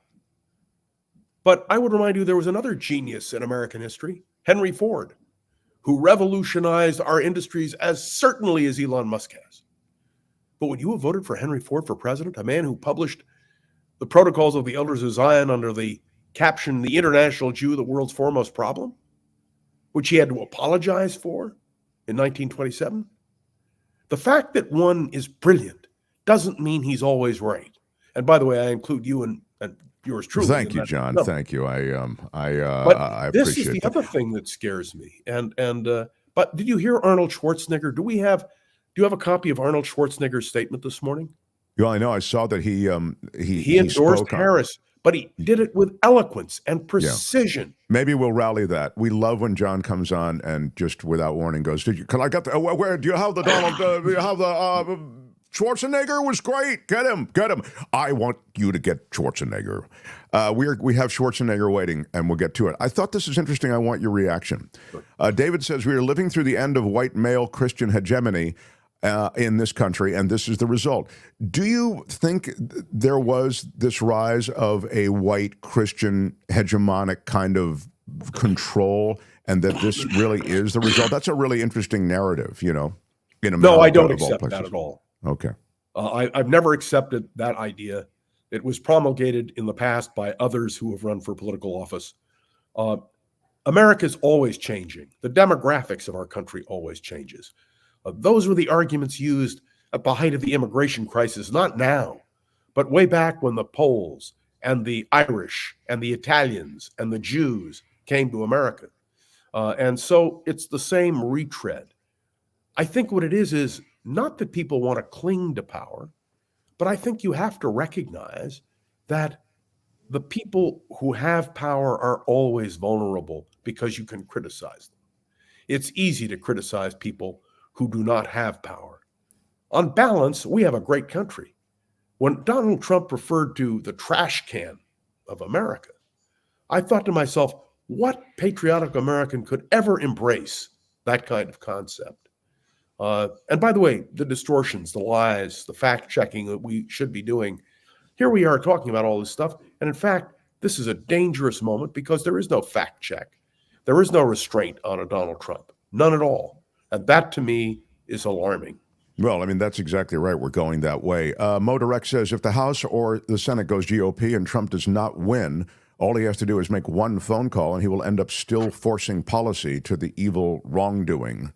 But I would remind you there was another genius in American history, Henry Ford, who revolutionized our industries as certainly as Elon Musk has. But would you have voted for Henry Ford for president, a man who published the Protocols of the Elders of Zion under the caption, "The International Jew, the World's Foremost Problem," which he had to apologize for in 1927? The fact that one is brilliant doesn't mean he's always right. And by the way, I include you and yours truly. Thank you, John. No. Thank you. I But this appreciate is the other thing that scares me. But did you hear Arnold Schwarzenegger? Do you have a copy of Arnold Schwarzenegger's statement this morning? Yeah, I know. I saw that he endorsed spoke Harris, but he did it with eloquence and precision. Yeah. Maybe we'll rally that. We love when John comes on and just without warning goes, "Can I get the? Where do you have the Donald? Do you have the Schwarzenegger was great. Get him. I want you to get Schwarzenegger. We have Schwarzenegger waiting, and we'll get to it. I thought this is interesting. I want your reaction. David says we are living through the end of white male Christian hegemony in this country, and this is the result. Do you think there was this rise of a white Christian hegemonic kind of control, and that this really is the result? That's a really interesting narrative, in America. No, I don't accept that at all. Okay. I've never accepted that idea. It was promulgated in the past by others who have run for political office. America's always changing. The demographics of our country always changes. Those were the arguments used at the height of the immigration crisis, not now, but way back when the Poles and the Irish and the Italians and the Jews came to America. And so it's the same retread. I think what it is not that people want to cling to power, but I think you have to recognize that the people who have power are always vulnerable because you can criticize them. It's easy to criticize people who do not have power. On balance, we have a great country. When Donald Trump referred to the trash can of America, I thought to myself, what patriotic American could ever embrace that kind of concept? And by the way, the distortions, the lies, the fact-checking that we should be doing, here we are talking about all this stuff. And in fact, this is a dangerous moment because there is no fact check. There is no restraint on a Donald Trump. None at all. And that, to me, is alarming. Well, I mean, that's exactly right. We're going that way. Mo Direct says, if the House or the Senate goes GOP and Trump does not win, all he has to do is make one phone call and he will end up still forcing policy to the evil wrongdoing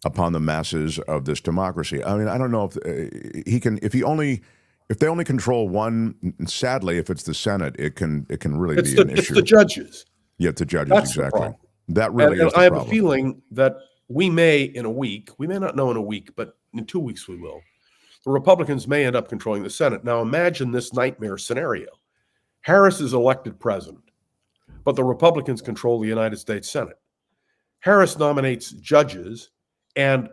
upon the masses of this democracy. I mean, I don't know if he can, if they only control one, sadly, if it's the Senate, it can really be an issue. It's the judges. Yeah, the judges, That's exactly. That really is the I have problem. a feeling that we may in a week, we may not know in a week, but in 2 weeks we will, the Republicans may end up controlling the Senate. Now imagine this nightmare scenario. Harris is elected president, but the Republicans control the United States Senate. Harris nominates judges, and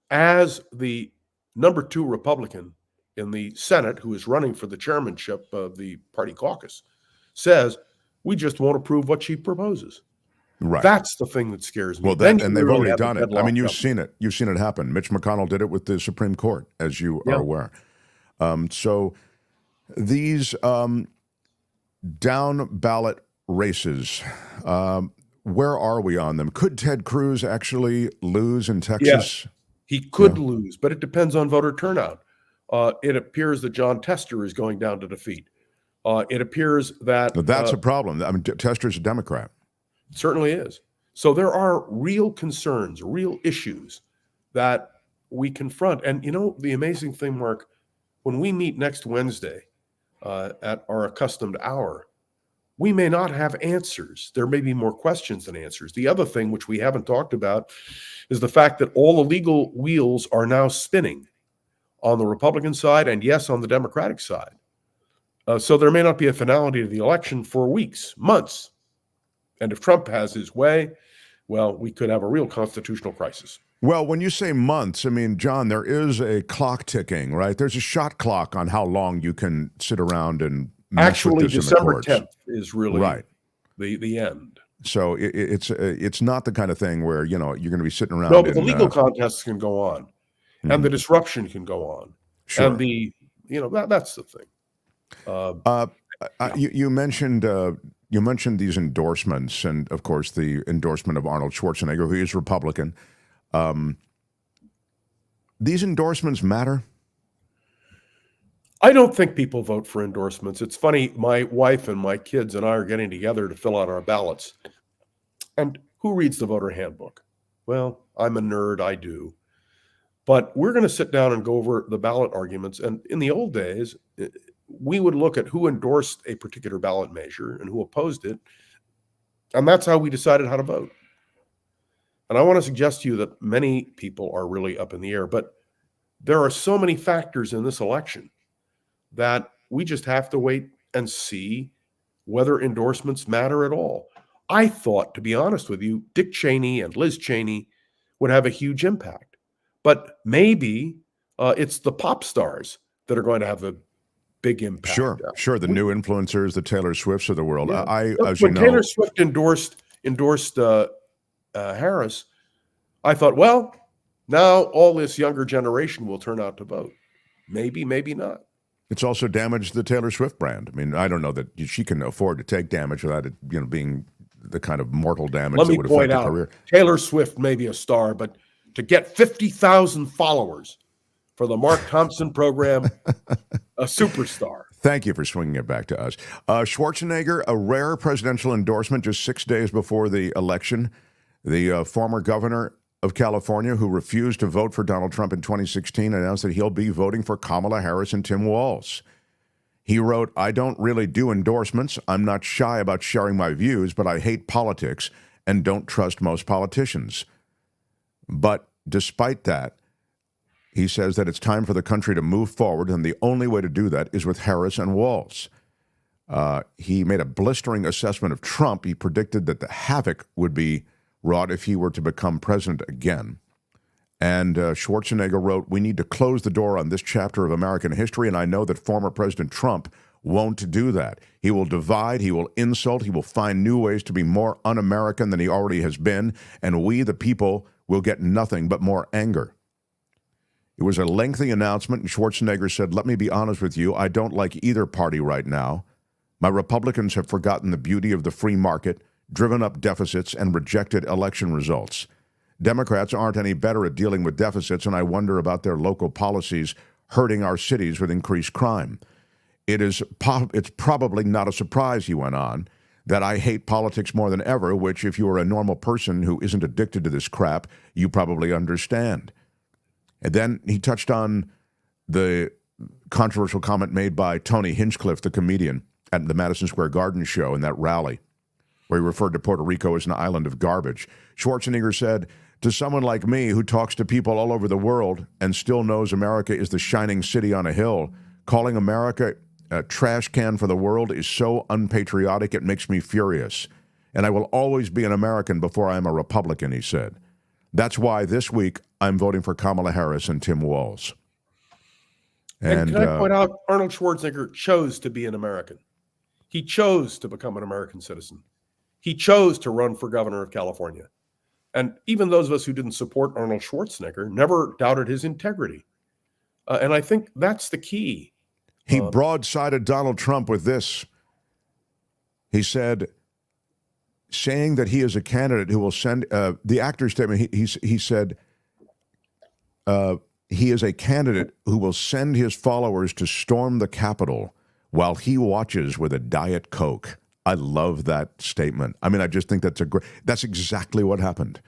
as the number 2 Republican in the Senate, who is running for the chairmanship of the party caucus, says, we just won't approve what she proposes. Right. That's the thing that scares me. Well, and they've already done it. I mean, you've seen it. You've seen it happen. Mitch McConnell did it with the Supreme Court, as you are aware. So these down ballot races, where are we on them? Could Ted Cruz actually lose in Texas? Yes, he could lose, but it depends on voter turnout. It appears that John Tester is going down to defeat. It appears that... That's a problem. I mean, Tester's a Democrat. Certainly is. So there are real concerns, real issues that we confront. And you know, the amazing thing, Mark, when we meet next Wednesday at our accustomed hour, we may not have answers. There may be more questions than answers. The other thing, which we haven't talked about, is the fact that all the legal wheels are now spinning on the Republican side and, yes, on the Democratic side. So there may not be a finality to the election for weeks, months. And if Trump has his way, well, we could have a real constitutional crisis. Well, when you say months, I mean, John, there is a clock ticking, right? There's a shot clock on how long you can sit around and mess actually with this December in the 10th is really right. the end. So it's not the kind of thing where, you know, you're going to be sitting around. No, but the legal contests can go on, and the disruption can go on, sure. and that's the thing. You mentioned these endorsements, and of course the endorsement of Arnold Schwarzenegger, who is Republican. These endorsements matter? I don't think people vote for endorsements. It's funny, my wife and my kids and I are getting together to fill out our ballots. And who reads the voter handbook? Well, I'm a nerd, I do. But we're going to sit down and go over the ballot arguments. And in the old days, we would look at who endorsed a particular ballot measure and who opposed it. And that's how we decided how to vote. And I want to suggest to you that many people are really up in the air, but there are so many factors in this election that we just have to wait and see whether endorsements matter at all. I thought, to be honest with you, Dick Cheney and Liz Cheney would have a huge impact. But maybe it's the pop stars that are going to have a big impact. Sure. The new influencers, the Taylor Swifts of the world. Yeah. When Taylor Swift endorsed Harris, I thought, well, now all this younger generation will turn out to vote. Maybe, maybe not. It's also damaged the Taylor Swift brand. I mean, I don't know that she can afford to take damage without it, being the kind of mortal damage that would affect her career. Taylor Swift may be a star, but to get 50,000 followers for the Mark Thompson program, a superstar. Thank you for swinging it back to us. Schwarzenegger, a rare presidential endorsement just 6 days before the election. The former governor of California, who refused to vote for Donald Trump in 2016, announced that he'll be voting for Kamala Harris and Tim Walz. He wrote, "I don't really do endorsements. I'm not shy about sharing my views, but I hate politics and don't trust most politicians." But despite that, he says that it's time for the country to move forward, and the only way to do that is with Harris and Walz. He made a blistering assessment of Trump. He predicted that the havoc would be wrought if he were to become president again. And Schwarzenegger wrote, "We need to close the door on this chapter of American history, and I know that former President Trump won't do that. He will divide, he will insult, he will find new ways to be more un-American than he already has been, and we, the people, will get nothing but more anger." It was a lengthy announcement, and Schwarzenegger said, "Let me be honest with you, I don't like either party right now. My Republicans have forgotten the beauty of the free market, driven up deficits, and rejected election results. Democrats aren't any better at dealing with deficits, and I wonder about their local policies hurting our cities with increased crime. It's probably not a surprise," he went on, "that I hate politics more than ever, which if you are a normal person who isn't addicted to this crap, you probably understand." And then he touched on the controversial comment made by Tony Hinchcliffe, the comedian, at the Madison Square Garden show in that rally, where he referred to Puerto Rico as an island of garbage. Schwarzenegger said, to someone like me who talks to people all over the world and still knows America is the shining city on a hill, calling America a trash can for the world is so unpatriotic it makes me furious. And I will always be an American before I am a Republican, he said. That's why this week I'm voting for Kamala Harris and Tim Walz. And can I point out, Arnold Schwarzenegger chose to be an American. He chose to become an American citizen. He chose to run for governor of California. And even those of us who didn't support Arnold Schwarzenegger never doubted his integrity. And I think that's the key. He broadsided Donald Trump with this. He said, saying that he is a candidate who will send, the actor's statement, he said, he is a candidate who will send his followers to storm the Capitol while he watches with a Diet Coke. I love that statement. I mean, I just think that's exactly what happened.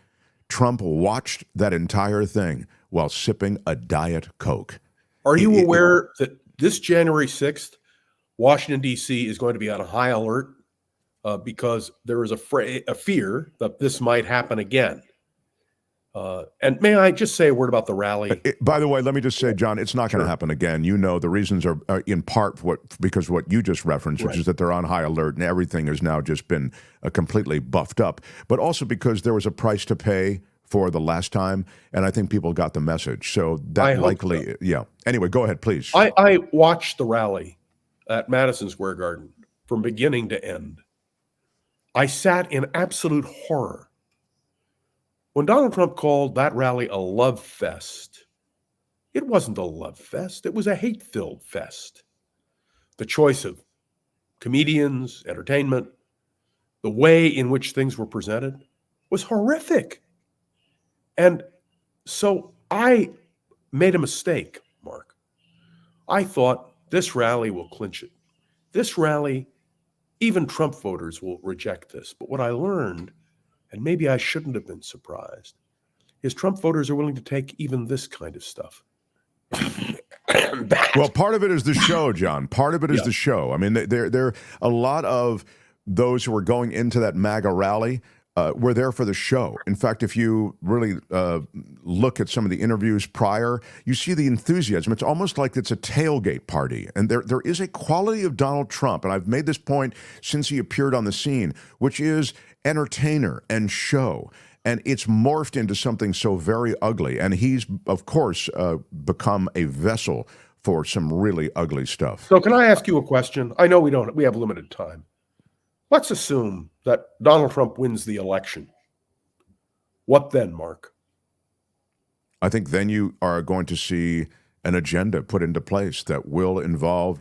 Trump watched that entire thing while sipping a Diet Coke. Are you aware that this January 6th, Washington, D.C. is going to be on a high alert because there is a fear that this might happen again? And may I just say a word about the rally? By the way, let me just say, John, it's not going to happen again. You know, the reasons are in part because what you just referenced, which is that they're on high alert and everything has now just been completely buffed up, but also because there was a price to pay for the last time, and I think people got the message. So that likely, yeah. Anyway, go ahead, please. I watched the rally at Madison Square Garden from beginning to end. I sat in absolute horror. When Donald Trump called that rally a love fest, it wasn't a love fest. It was a hate-filled fest. The choice of comedians, entertainment, the way in which things were presented was horrific. And so I made a mistake, Mark. I thought this rally will clinch it. This rally, even Trump voters will reject this. But what I learned, and maybe I shouldn't have been surprised, is Trump voters are willing to take even this kind of stuff. Well, part of it is the show, John. Part of it is the show. I mean, there are a lot of those who are going into that MAGA rally were there for the show. In fact, if you really look at some of the interviews prior, you see the enthusiasm. It's almost like it's a tailgate party. And there is a quality of Donald Trump, and I've made this point since he appeared on the scene, which is entertainer and show. And it's morphed into something so very ugly. And he's, of course, become a vessel for some really ugly stuff. So can I ask you a question? I know we have limited time. Let's assume that Donald Trump wins the election. What then, Mark? I think then you are going to see an agenda put into place that will involve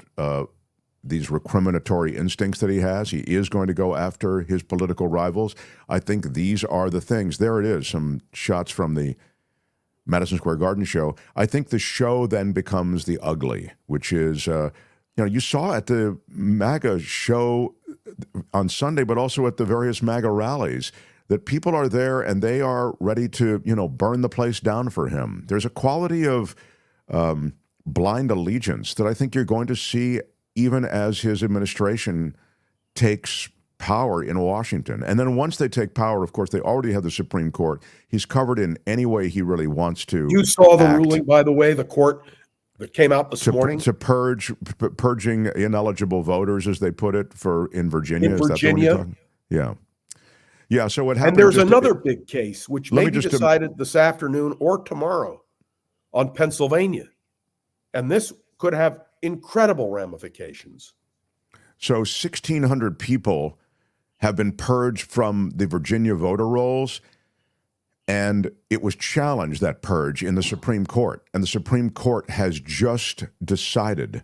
these recriminatory instincts that he has. He is going to go after his political rivals. I think these are the things. There it is, some shots from the Madison Square Garden show. I think the show then becomes the ugly, which is, you saw at the MAGA show on Sunday, but also at the various MAGA rallies, that people are there and they are ready to, burn the place down for him. There's a quality of blind allegiance that I think you're going to see even as his administration takes power in Washington. And then once they take power, of course, they already have the Supreme Court. He's covered in any way he really wants to. You saw the ruling, by the way, the court that came out this morning? To purging ineligible voters, as they put it, in Virginia. In Virginia? Yeah. Yeah, so what happened? And there's another big case, which may be decided this afternoon or tomorrow on Pennsylvania. And this could have incredible ramifications. So 1,600 people have been purged from the Virginia voter rolls, and it was challenged, that purge, in the Supreme Court. And the Supreme Court has just decided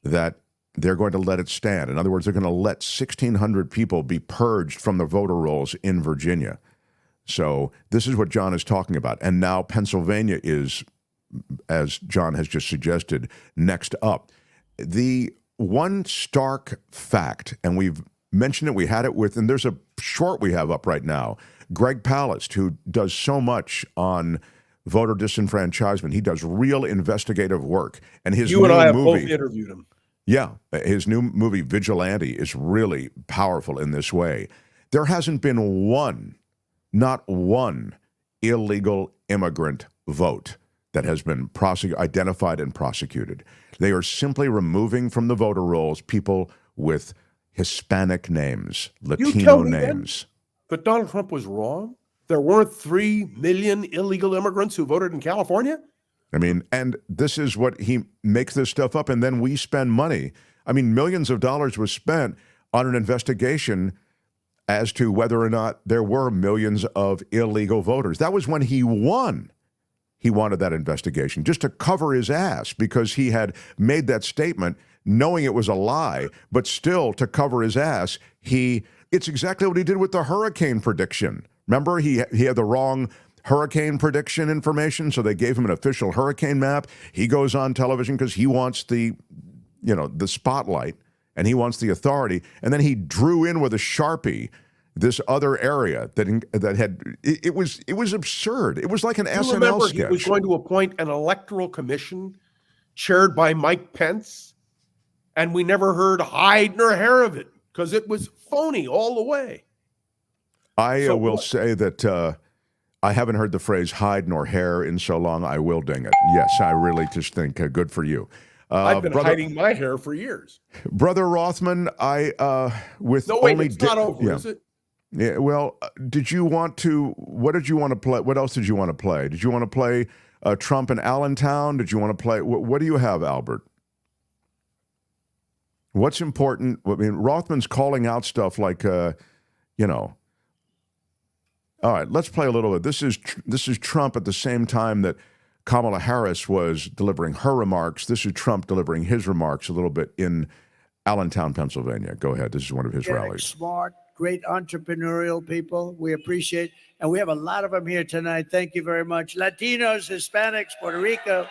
that they're going to let it stand. In other words, they're going to let 1,600 people be purged from the voter rolls in Virginia. So this is what John is talking about. And now Pennsylvania is, as John has just suggested, next up. The one stark fact, and we've mentioned it, we had it with, and there's a short we have up right now, Greg Palast, who does so much on voter disenfranchisement. He does real investigative work. And his You and I have both interviewed him. Yeah, his new movie, Vigilante, is really powerful in this way. There hasn't been one, not one, illegal immigrant vote that has been identified and prosecuted. They are simply removing from the voter rolls people with Hispanic names, Latino names. But Donald Trump was wrong? There weren't 3 million illegal immigrants who voted in California? I mean, and this is what he makes this stuff up, and then we spend money. I mean, millions of dollars was spent on an investigation as to whether or not there were millions of illegal voters. That was when he won. He wanted that investigation just to cover his ass because he had made that statement knowing it was a lie, but still to cover his ass, it's exactly what he did with the hurricane prediction. Remember, he had the wrong hurricane prediction information, so they gave him an official hurricane map. He goes on television because he wants the spotlight and he wants the authority, and then he drew in with a Sharpie this other area that had it was absurd. It was like an SNL remember sketch. He was going to appoint an electoral commission chaired by Mike Pence, and we never heard hide nor hair of it because it was phony all the way. I will say that I haven't heard the phrase hide nor hair in so long. I will ding it. Yes, I really just think good for you. I've been hiding my hair for years. Brother Rothman, with no, wait, only it's not over, is it? Yeah, well, what did you want to play? What else did you want to play? Did you want to play Trump in Allentown? Did you want to play? What do you have, Albert? What's important? I mean, Rothman's calling out stuff like, All right, let's play a little bit. This is Trump at the same time that Kamala Harris was delivering her remarks. This is Trump delivering his remarks a little bit in Allentown, Pennsylvania. Go ahead. This is one of his rallies. Smart, great entrepreneurial people. We appreciate, and we have a lot of them here tonight. Thank you very much. Latinos, Hispanics, Puerto Rico.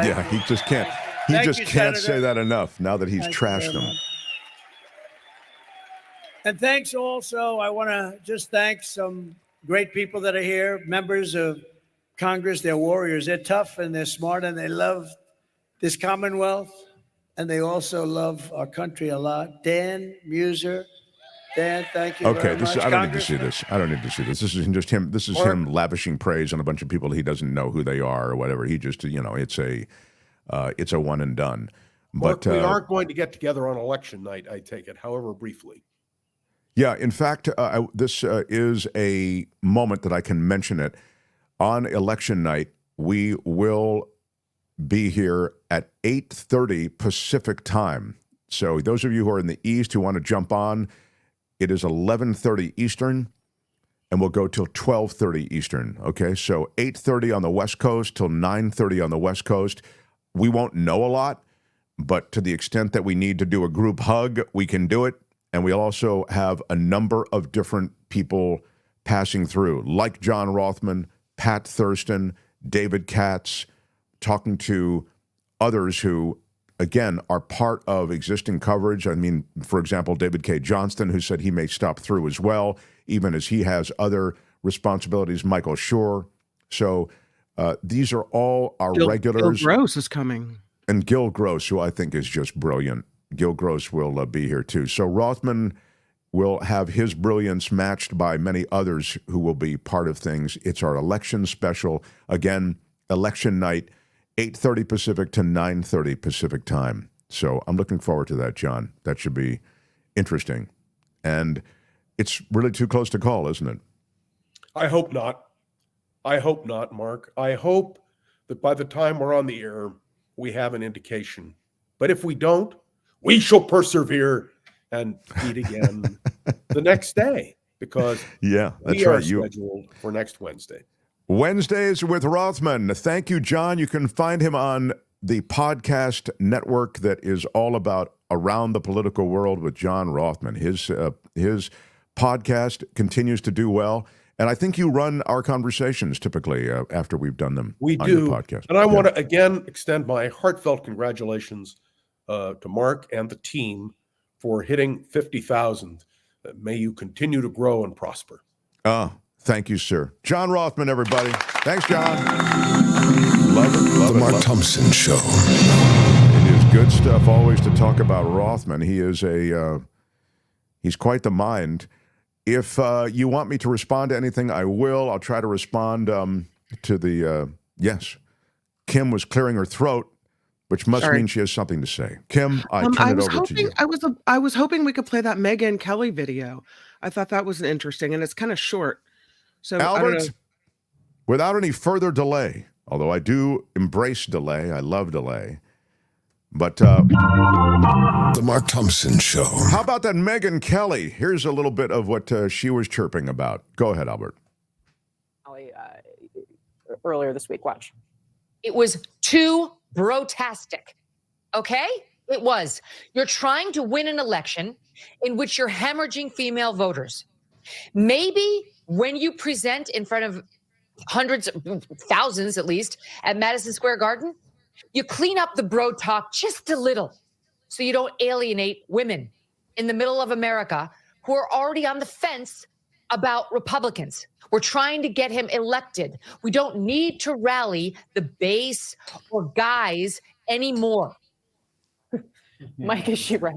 He just can't. He just can't say that enough now that he's trashed them. And thanks also, I want to just thank some great people that are here, members of Congress. They're warriors. They're tough and they're smart and they love this Commonwealth. And they also love our country a lot. Dan Muser. Dan, thank you very much. I don't need to see this. I don't need to see this. This is just him. This is him lavishing praise on a bunch of people he doesn't know who they are or whatever. He just, it's a one and done. But we aren't going to get together on election night, I take it, however briefly. Yeah, in fact, this is a moment that I can mention it. On election night, we will be here at 8:30 Pacific time. So those of you who are in the East who want to jump on, it is 11:30 Eastern, and we'll go till 12:30 Eastern. Okay, so 8:30 on the West Coast till 9:30 on the West Coast. We won't know a lot, but to the extent that we need to do a group hug, we can do it. And we also have a number of different people passing through, like John Rothman, Pat Thurston, David Katz, talking to others who, again, are part of existing coverage. I mean, for example, David K. Johnston, who said he may stop through as well, even as he has other responsibilities, Michael Schur. So these are all our regulars. Gil Gross is coming. And Gil Gross, who I think is just brilliant. Gil Gross will be here too. So Rothman will have his brilliance matched by many others who will be part of things. It's our election special. Again, election night, 8:30 Pacific to 9:30 Pacific time. So I'm looking forward to that, John. That should be interesting. And it's really too close to call, isn't it? I hope not. I hope not, Mark. I hope that by the time we're on the air, we have an indication. But if we don't, we shall persevere and meet again the next day because that's we are scheduled for next Wednesday. Wednesdays with Rothman. Thank you, John. You can find him on the podcast network that is all about Around the Political World with John Rothman. His podcast continues to do well. And I think you run our conversations typically after we've done them on your podcast. And I want to again extend my heartfelt congratulations to Mark and the team for hitting 50,000. May you continue to grow and prosper. Thank you, sir. John Rothman, everybody. Thanks, John. Love it. The Mark Thompson Show. It is good stuff always to talk about Rothman. He is he's quite the mind. If you want me to respond to anything, I will. I'll try to respond to the yes. Kim was clearing her throat, which must mean she has something to say. Kim, I turn it over to you. I was hoping we could play that Megyn Kelly video. I thought that was interesting, and it's kind of short. So Albert, I don't know. Without any further delay, although I do embrace delay, I love delay, but The Mark Thompson Show. How about that Megyn Kelly? Here's a little bit of what she was chirping about. Go ahead, Albert. Earlier this week, watch. It was too brotastic. Okay? It was. You're trying to win an election in which you're hemorrhaging female voters. Maybe when you present in front of hundreds, thousands at least, at Madison Square Garden, you clean up the bro talk just a little so you don't alienate women in the middle of America who are already on the fence about Republicans. We're trying to get him elected. We don't need to rally the base or guys anymore. Mike, is she right?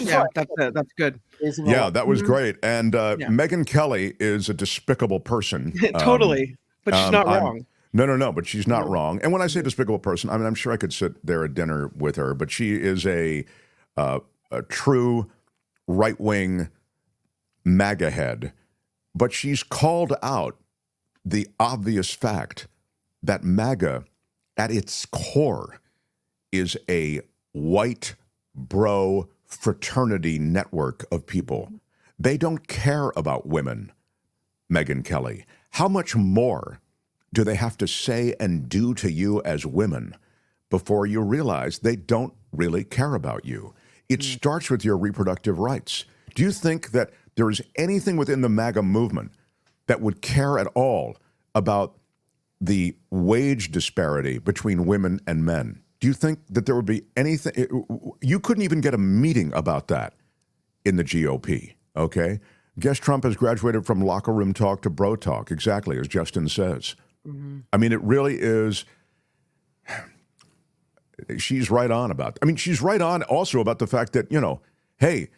Yeah, that's good. Yeah, that was great. And Megyn Kelly is a despicable person. Totally. But she's not wrong. No, but she's not wrong. And when I say despicable person, I mean, I'm sure I could sit there at dinner with her, but she is a true right-wing MAGA head. But she's called out the obvious fact that MAGA, at its core, is a white bro fraternity network of people. They don't care about women, Megyn Kelly. How much more do they have to say and do to you as women before you realize they don't really care about you? It starts with your reproductive rights. Do you think that there is anything within the MAGA movement that would care at all about the wage disparity between women and men? Do you think that there would be anything? You couldn't even get a meeting about that in the GOP, okay? Guess Trump has graduated from locker room talk to bro talk, exactly, as Justin says. Mm-hmm. I mean, it really is. She's right on about. I mean, she's right on also about the fact that, hey,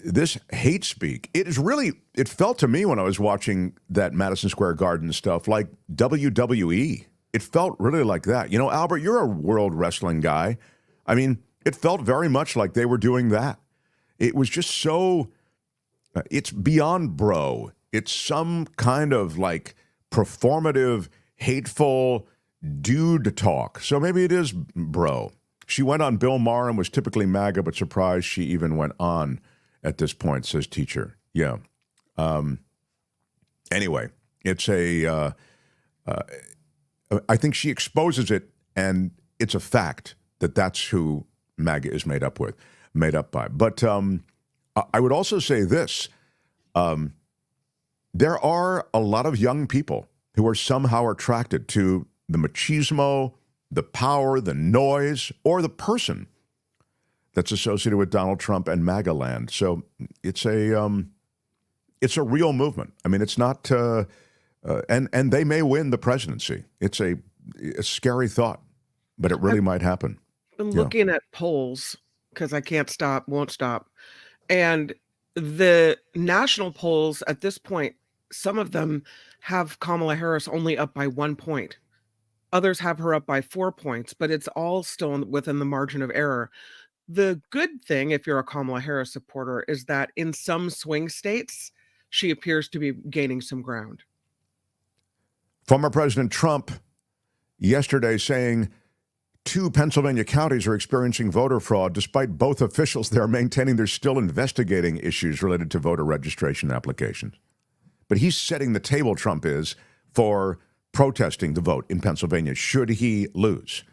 this hate speak, it felt to me when I was watching that Madison Square Garden stuff like WWE. It felt really like that. Albert, you're a world wrestling guy. I mean, it felt very much like they were doing that. It was just so, it's beyond bro. It's some kind of like performative, hateful dude talk. So maybe it is bro. She went on Bill Maher and was typically MAGA, but surprised she even went on at this point, says teacher. Yeah. Anyway, it's I think she exposes it, and it's a fact that that's who MAGA is made up by. But I would also say this. There are a lot of young people who are somehow attracted to the machismo, the power, the noise, or the person that's associated with Donald Trump and MAGA land. So it's a real movement. I mean, it's not, and they may win the presidency. It's a scary thought, but it really might happen. I'm looking at polls because I won't stop. And the national polls at this point, some of them have Kamala Harris only up by 1 point. Others have her up by 4 points, but it's all still within the margin of error. The good thing, if you're a Kamala Harris supporter, is that in some swing states, she appears to be gaining some ground. Former President Trump yesterday saying 2 Pennsylvania counties are experiencing voter fraud. Despite both officials there maintaining they're still investigating issues related to voter registration applications. But he's setting the table, Trump is, for protesting the vote in Pennsylvania should he lose.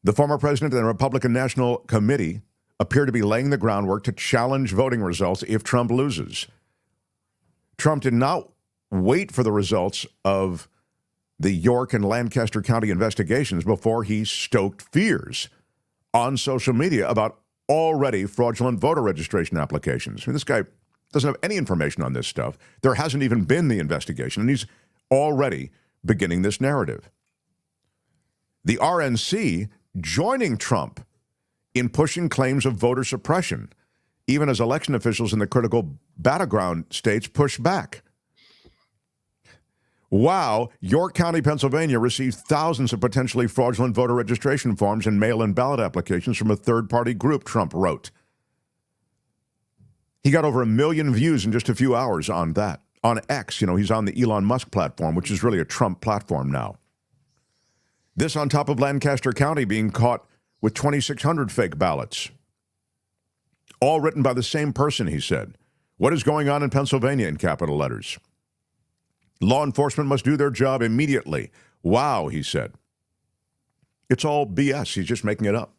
The former president and the Republican National Committee appear to be laying the groundwork to challenge voting results if Trump loses. Trump did not wait for the results of the York and Lancaster County investigations before he stoked fears on social media about already fraudulent voter registration applications. I mean, this guy doesn't have any information on this stuff. There hasn't even been the investigation, and he's already beginning this narrative. The RNC joining Trump in pushing claims of voter suppression even as election officials in the critical battleground states push back. Wow, York County, Pennsylvania received thousands of potentially fraudulent voter registration forms and mail-in ballot applications from a third-party group, Trump wrote. He got over 1 million views in just a few hours on that. On X, he's on the Elon Musk platform, which is really a Trump platform now. This on top of Lancaster County being caught with 2,600 fake ballots. All written by the same person, he said. What is going on in Pennsylvania in capital letters? Law enforcement must do their job immediately. Wow, he said. It's all BS. He's just making it up.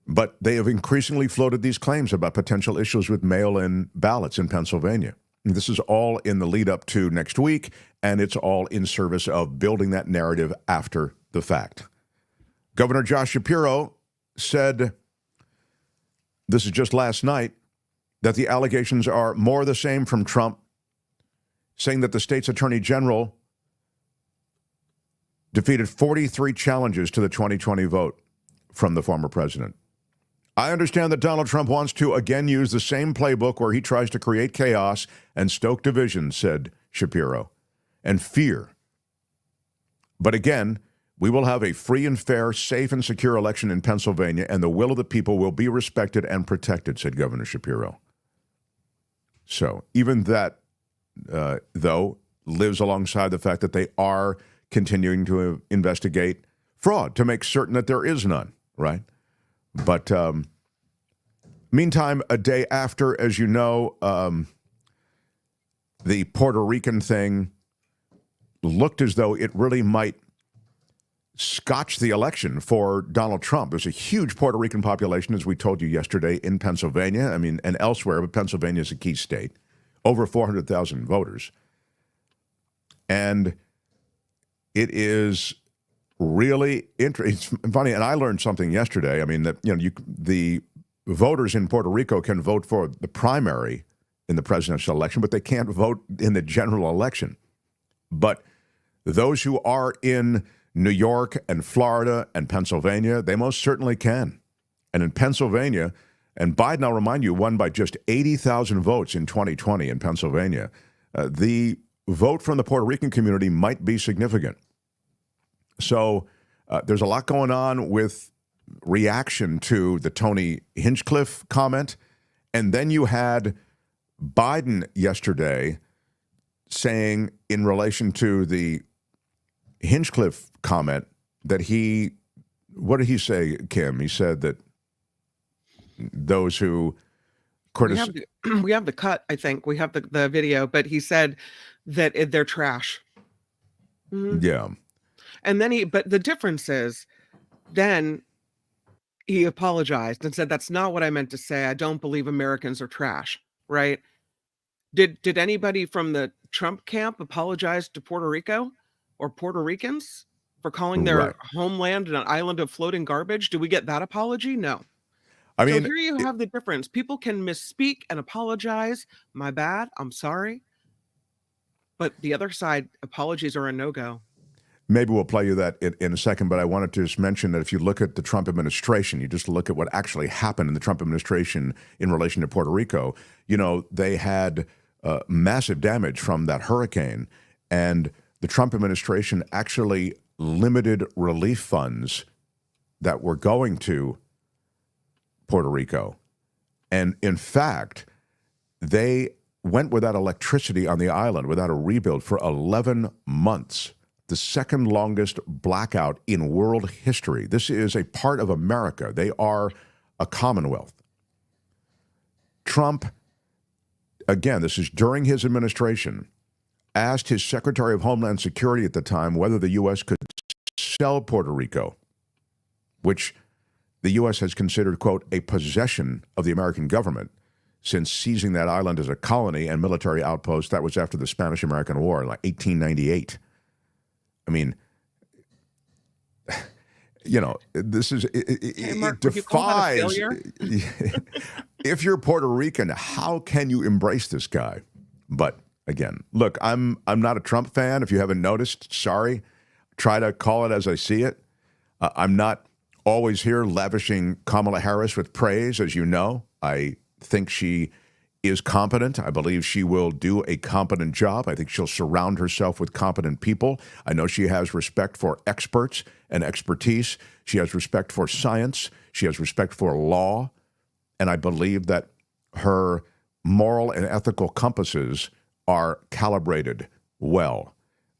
But they have increasingly floated these claims about potential issues with mail-in ballots in Pennsylvania. And this is all in the lead up to next week, and it's all in service of building that narrative after the fact. Governor Josh Shapiro said, this is just last night, that the allegations are more the same from Trump, saying that the state's attorney general defeated 43 challenges to the 2020 vote from the former president. I understand that Donald Trump wants to again use the same playbook where he tries to create chaos and stoke division, said Shapiro, and fear. But again, we will have a free and fair, safe and secure election in Pennsylvania, and the will of the people will be respected and protected, said Governor Shapiro. So even that, though, lives alongside the fact that they are continuing to investigate fraud to make certain that there is none, right? But meantime, a day after, as you know, the Puerto Rican thing looked as though it really might scotch the election for Donald Trump. There's a huge Puerto Rican population, as we told you yesterday, in Pennsylvania, and elsewhere, but Pennsylvania is a key state. Over 400,000 voters. And it is really interesting. It's funny, and I learned something yesterday. That the voters in Puerto Rico can vote for the primary in the presidential election, but they can't vote in the general election. But those who are in New York and Florida and Pennsylvania, they most certainly can. And in Pennsylvania, and Biden, I'll remind you, won by just 80,000 votes in 2020 in Pennsylvania. The vote from the Puerto Rican community might be significant. So there's a lot going on with reaction to the Tony Hinchcliffe comment. And then you had Biden yesterday saying in relation to the Hinchcliffe comment that what did he say, Kim? He said that those who criticize... We have the cut, I think. We have the video, but he said that they're trash. Mm-hmm. Yeah. And then but the difference is, then he apologized and said, that's not what I meant to say. I don't believe Americans are trash, right? Did anybody from the Trump camp apologize to Puerto Rico or Puerto Ricans for calling their homeland an island of floating garbage? Do we get that apology? No. So here you have the difference. People can misspeak and apologize. My bad. I'm sorry. But the other side, apologies are a no-go. Maybe we'll play you that in a second, but I wanted to just mention that if you look at the Trump administration, you just look at what actually happened in the Trump administration in relation to Puerto Rico, they had massive damage from that hurricane, and the Trump administration actually limited relief funds that were going to Puerto Rico. And in fact, they went without electricity on the island, without a rebuild for 11 months. The second longest blackout in world history. This is a part of America. They are a commonwealth. Trump, again, this is during his administration, asked his Secretary of Homeland Security at the time whether the U.S. could sell Puerto Rico, which the U.S. has considered, quote, a possession of the American government since seizing that island as a colony and military outpost. That was after the Spanish-American War in 1898. This is, it defies, if you're Puerto Rican, how can you embrace this guy? But again, look, I'm not a Trump fan. If you haven't noticed, sorry. Try to call it as I see it. I'm not always here lavishing Kamala Harris with praise, as you know. I think she is competent. I believe she will do a competent job. I think she'll surround herself with competent people. I know she has respect for experts and expertise. She has respect for science. She has respect for law. And I believe that her moral and ethical compasses are calibrated well.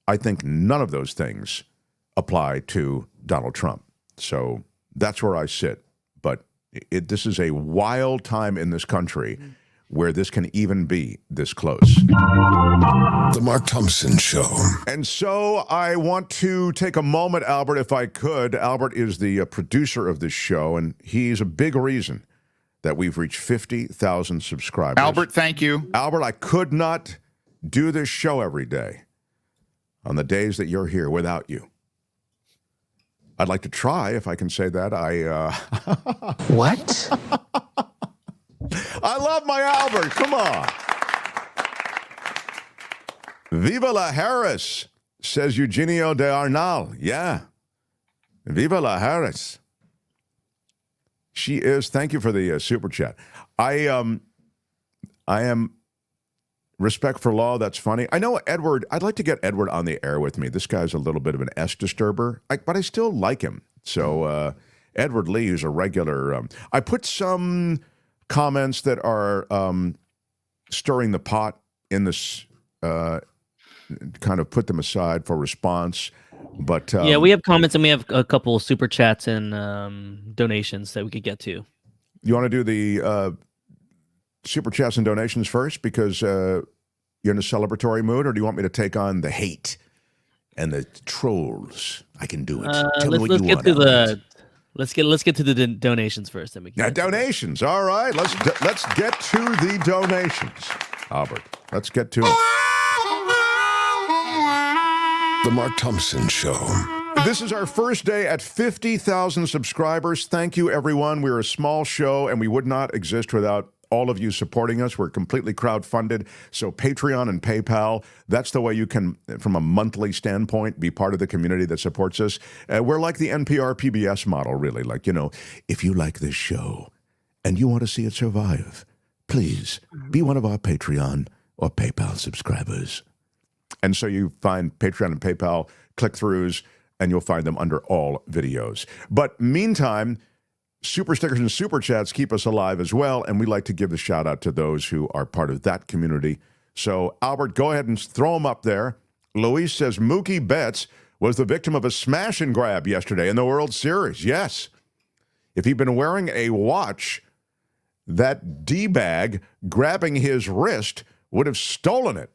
I think none of those things apply to Donald Trump. So that's where I sit. But this is a wild time in this country where this can even be this close. The Mark Thompson Show. And so I want to take a moment, Albert, if I could. Albert is the producer of this show, and he's a big reason that we've reached 50,000 subscribers. Albert, thank you. Albert, I could not do this show every day on the days that you're here without you. I'd like to try, if I can say that. What? I love my Albert. Come on. Viva la Harris, says Eugenio de Arnal. Yeah. Viva la Harris. She is. Thank you for the super chat. I am respect for law. That's funny. I know Edward. I'd like to get Edward on the air with me. This guy's a little bit of an S disturber, but I still like him. So Edward Lee, who's a regular. I put some comments that are stirring the pot in this, kind of put them aside for response. But yeah, we have comments and we have a couple of super chats and donations that we could get to. You want to do the super chats and donations first because you're in a celebratory mood, or do you want me to take on the hate and the trolls? I can do it. Tell me what you want. Let's get to the donations first. Then we can donations. All right, let's get to the donations, Albert. Let's get to it. The Mark Thompson Show. This is our first day at 50,000 subscribers. Thank you, everyone. We're a small show, and we would not exist without all of you supporting us. We're completely crowdfunded. So Patreon and PayPal, that's the way you can, from a monthly standpoint, be part of the community that supports us. We're like the NPR PBS model, really. Like, if you like this show and you want to see it survive, please be one of our Patreon or PayPal subscribers. And so you find Patreon and PayPal click-throughs, and you'll find them under all videos. But meantime, super stickers and super chats keep us alive as well, and we like to give the shout out to those who are part of that community. So, Albert, go ahead and throw them up there. Luis says Mookie Betts was the victim of a smash and grab yesterday in the World Series. Yes. If he'd been wearing a watch, that D-bag grabbing his wrist would have stolen it.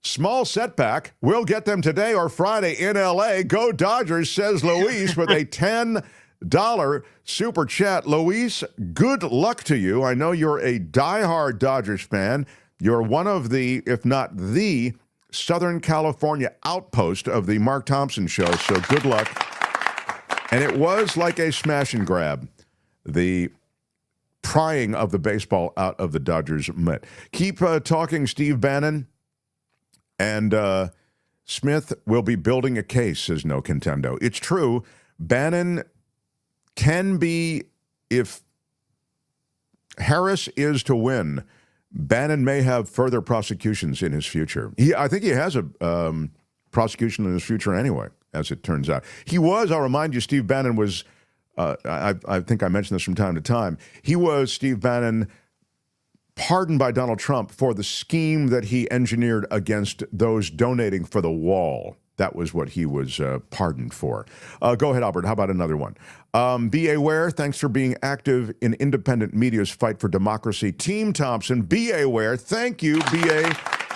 Small setback. We'll get them today or Friday in L.A. Go Dodgers, says Luis with a $10 super chat. Luis, good luck to you. I know you're a diehard Dodgers fan. You're one of the, if not the, Southern California outpost of the Mark Thompson Show, so good luck. And it was like a smash and grab, the prying of the baseball out of the Dodgers mitt. Keep talking, Steve Bannon. And Smith will be building a case, says No Contendo. It's true. Bannon can be, if Harris is to win, Bannon may have further prosecutions in his future. I think he has a prosecution in his future anyway, as it turns out. He was, I'll remind you, Steve Bannon was, I think I mentioned this from time to time, he was, Steve Bannon, pardoned by Donald Trump for the scheme that he engineered against those donating for the wall. That was what he was pardoned for. Go ahead, Albert. How about another one? B.A. Ware, thanks for being active in independent media's fight for democracy. Team Thompson, B.A. Ware, thank you, B.A.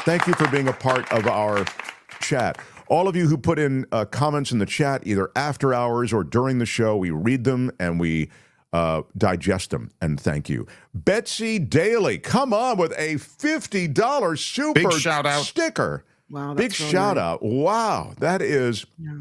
Thank you for being a part of our chat. All of you who put in comments in the chat, either after hours or during the show, we read them and we digest them, and thank you. Betsy Daly, come on with a $50 super big shout out sticker. Wow, big really shout nice. out. Wow, that is. Yeah.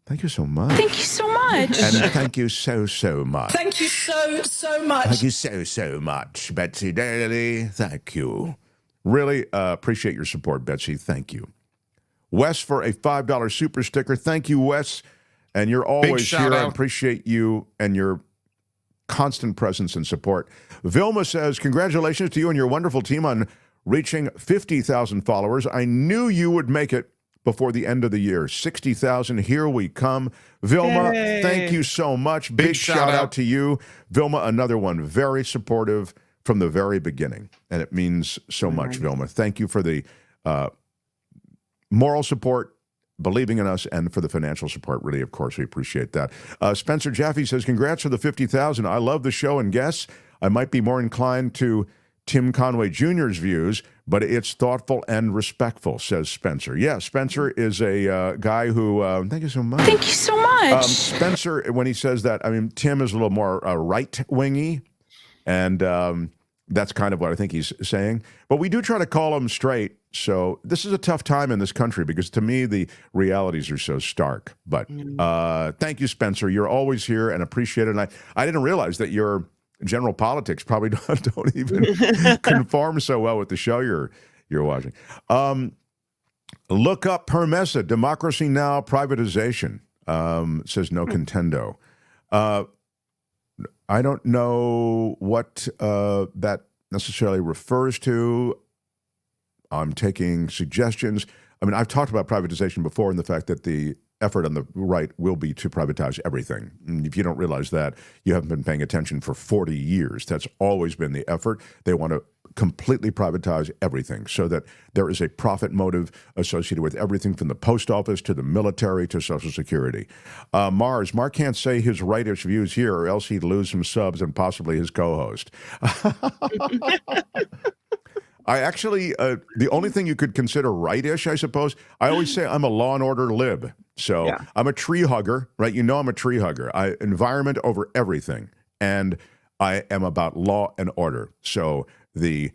Thank you so much. Thank you so much. And thank you so much. Thank you so much. Thank you so much, Betsy Daly. Thank you. Really appreciate your support, Betsy. Thank you. Wes for a $5 super sticker. Thank you, Wes. And you're always shout here. I out. appreciate you and your constant presence and support. Vilma says, congratulations to you and your wonderful team on reaching 50,000 followers. I knew you would make it before the end of the year. 60,000, here we come. Vilma, Yay. thank you so much. Big shout out to you. Vilma, another one, very supportive from the very beginning. And it means so much, Vilma. Thank you for the moral support, believing in us, and for the financial support. Really, of course, we appreciate that. Spencer Jaffe says, congrats for the 50,000. I love the show and guests. I might be more inclined to Tim Conway Jr.'s views, but it's thoughtful and respectful, says Spencer. Yeah, Spencer is a guy who, thank you so much. Thank you so much. Spencer, when he says that, I mean, Tim is a little more right-wingy, and that's kind of what I think he's saying. But we do try to call him straight. So this is a tough time in this country because to me, the realities are so stark. But thank you, Spencer. You're always here and appreciate it. And I didn't realize that your general politics probably don't even conform so well with the show you're watching. Look up Permessa, Democracy Now! Privatization. Says no contendo. I don't know what that necessarily refers to. I'm taking suggestions. I mean, I've talked about privatization before and the fact that the effort on the right will be to privatize everything. And if you don't realize that, you haven't been paying attention for 40 years. That's always been the effort. They want to completely privatize everything so that there is a profit motive associated with everything from the post office to the military to Social Security. Mark can't say his rightish views here or else he'd lose some subs and possibly his co-host. I actually, the only thing you could consider rightish, I suppose, I always say I'm a Law and Order lib. So yeah. I'm a tree hugger, right? You know I'm a tree hugger. Environment over everything. And I am about law and order. So the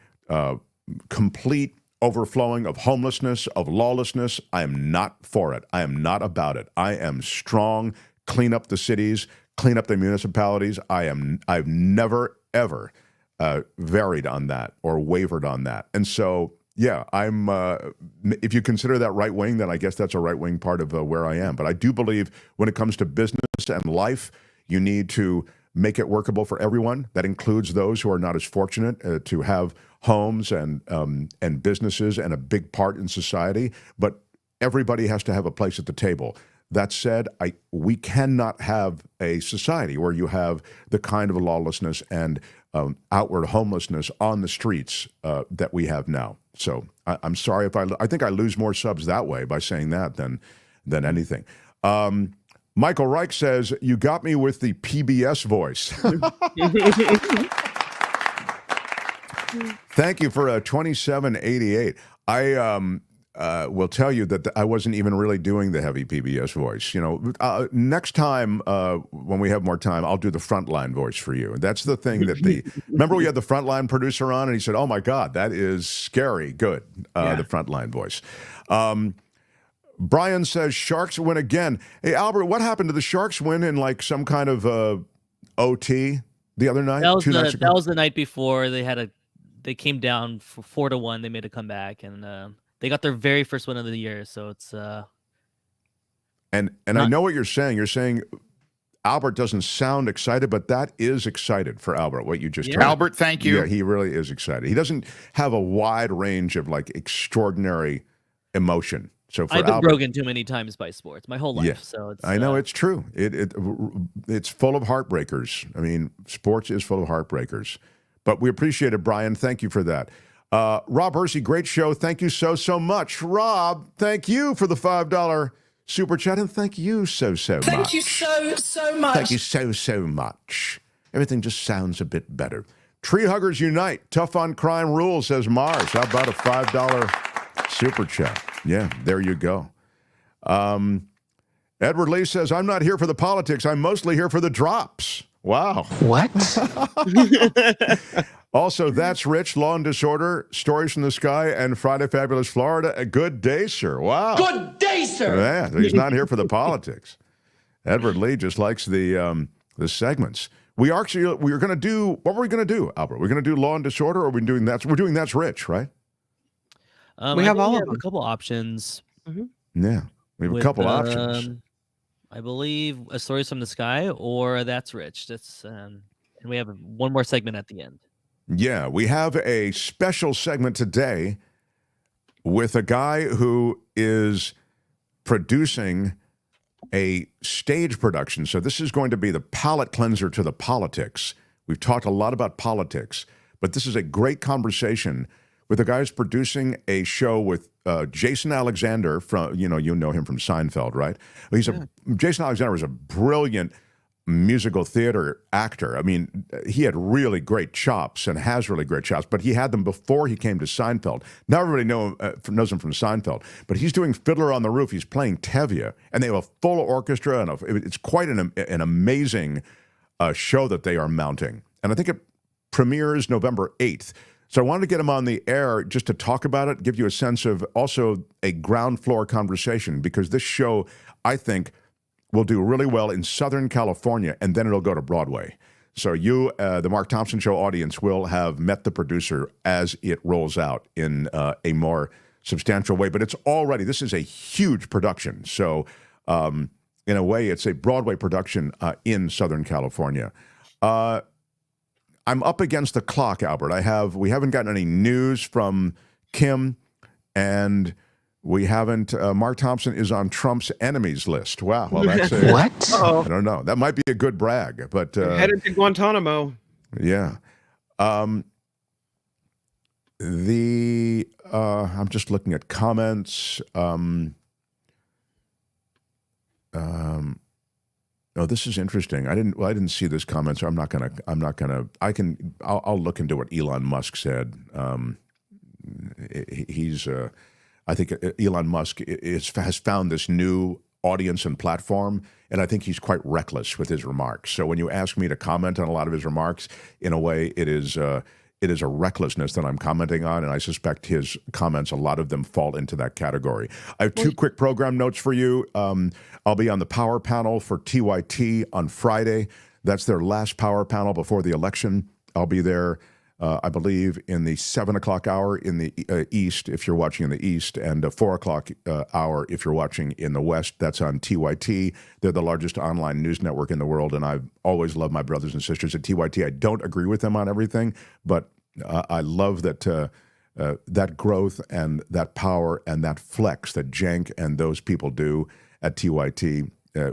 complete overflowing of homelessness, of lawlessness, I am not for it. I am not about it. I am strong, clean up the cities, clean up the municipalities. I've never, ever varied on that or wavered on that. And so, yeah, I'm. If you consider that right wing, then I guess that's a right wing part of where I am. But I do believe when it comes to business and life, you need to make it workable for everyone. That includes those who are not as fortunate to have homes and businesses and a big part in society. But everybody has to have a place at the table. That said, we cannot have a society where you have the kind of lawlessness and outward homelessness on the streets that we have now. So I'm sorry if I think I lose more subs that way by saying that than anything. Michael Reich says, you got me with the PBS voice. Thank you for 2788. I will tell you that I wasn't even really doing the heavy PBS voice. You know, next time when we have more time, I'll do the frontline voice for you. That's the thing that remember we had the frontline producer on and he said, oh my God, that is scary good, the frontline voice. Brian says, Sharks win again. Hey, Albert, what happened? Did the Sharks win in like some kind of OT the other night? That was the night before. They came down for 4-1. They made a comeback and they got their very first win of the year. So it's and I know what you're saying. You're saying Albert doesn't sound excited, but that is excited for Albert. What you just told me. Albert, thank you. Yeah, he really is excited. He doesn't have a wide range of like extraordinary emotion. So for I've been Albert, broken too many times by sports my whole life. Yeah, so it's, I know it's true. It's full of heartbreakers. I mean, sports is full of heartbreakers. But we appreciate it, Brian. Thank you for that. Rob Hersey, great show. Thank you so much. Rob, thank you for the $5 super chat, and thank you so much. Thank you so much. Thank you so much. Everything just sounds a bit better. Tree Huggers Unite. Tough on crime rules, says Mars. How about a $5 super chat? Yeah, there you go. Edward Lee says, I'm not here for the politics. I'm mostly here for the drops. Wow. What? Also, That's Rich, Law and Disorder, Stories from the Sky, and Friday Fabulous Florida. A good day, sir. Wow. Good day, sir. Yeah, he's not here for the politics. Edward Lee just likes the segments. We were going to do, what were we going to do, Albert? We're going to do Law and Disorder, or are we doing that? We're doing That's Rich, right? We have a couple options. Yeah, we have a couple options. I believe A Stories from the Sky or That's Rich. And we have one more segment at the end. Yeah, we have a special segment today with a guy who is producing a stage production. So this is going to be the palate cleanser to the politics. We've talked a lot about politics, but this is a great conversation with a guy who's producing a show with Jason Alexander from, you know him from Seinfeld, right? Jason Alexander is a brilliant musical theater actor. I mean, he had really great chops and has really great chops, but he had them before he came to Seinfeld. Now everybody knows him from Seinfeld, but he's doing Fiddler on the Roof. He's playing Tevye, and they have a full orchestra, and it's quite an amazing show that they are mounting. And I think it premieres November 8th. So I wanted to get him on the air just to talk about it, give you a sense of also a ground floor conversation, because this show, I think, will do really well in Southern California, and then it'll go to Broadway. So you, the Mark Thompson Show audience, will have met the producer as it rolls out in a more substantial way. But this is a huge production. So in a way, it's a Broadway production in Southern California. I'm up against the clock, Albert. We haven't gotten any news from Kim, and we haven't. Mark Thompson is on Trump's enemies list. Wow. Well, that's what? I don't know. That might be a good brag, but headed to Guantanamo. Yeah. I'm just looking at comments. Oh, this is interesting. I didn't see this comment, so I'll look into what Elon Musk said. I think Elon Musk has found this new audience and platform, and I think he's quite reckless with his remarks. So when you ask me to comment on a lot of his remarks, in a way, it is a recklessness that I'm commenting on, and I suspect his comments, a lot of them fall into that category. I have two quick program notes for you. I'll be on the power panel for TYT on Friday. That's their last power panel before the election. I'll be there, I believe, in the 7 o'clock hour in the East, if you're watching in the East, and a 4 o'clock hour if you're watching in the West. That's on TYT. They're the largest online news network in the world, and I've always loved my brothers and sisters at TYT. I don't agree with them on everything, but I love that that growth and that power and that flex that Cenk and those people do at TYT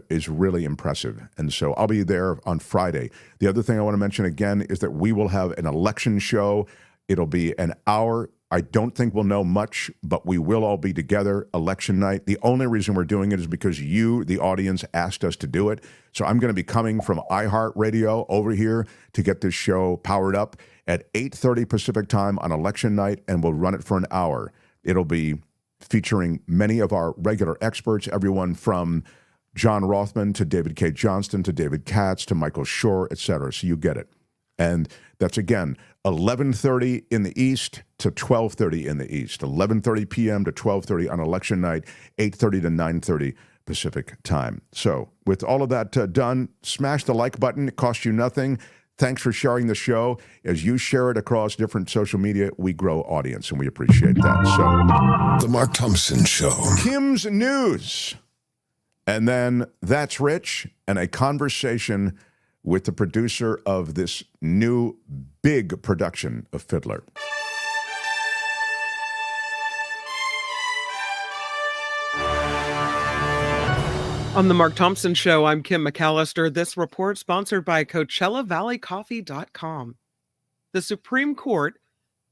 is really impressive. And so I'll be there on Friday. The other thing I want to mention again is that we will have an election show. It'll be an hour. I don't think we'll know much, but we will all be together election night. The only reason we're doing it is because you, the audience, asked us to do it. So I'm going to be coming from iHeartRadio over here to get this show powered up at 8:30 Pacific time on election night, and we'll run it for an hour. It'll be featuring many of our regular experts, everyone from John Rothmann to David K. Johnston to David Katz to Michael Shore, et cetera. So you get it. And that's, again, 11:30 in the East to 12:30 in the East. 11:30 p.m. to 12:30 on election night, 8:30 to 9:30 Pacific time. So with all of that done, smash the like button. It costs you nothing. Thanks for sharing the show. As you share it across different social media, we grow audience, and we appreciate that. So, The Mark Thompson Show. Kim's News. And then That's Rich, and a conversation with the producer of this new big production of Fiddler. On the Mark Thompson Show, I'm Kim McAllister. This report sponsored by CoachellaValleyCoffee.com. The Supreme Court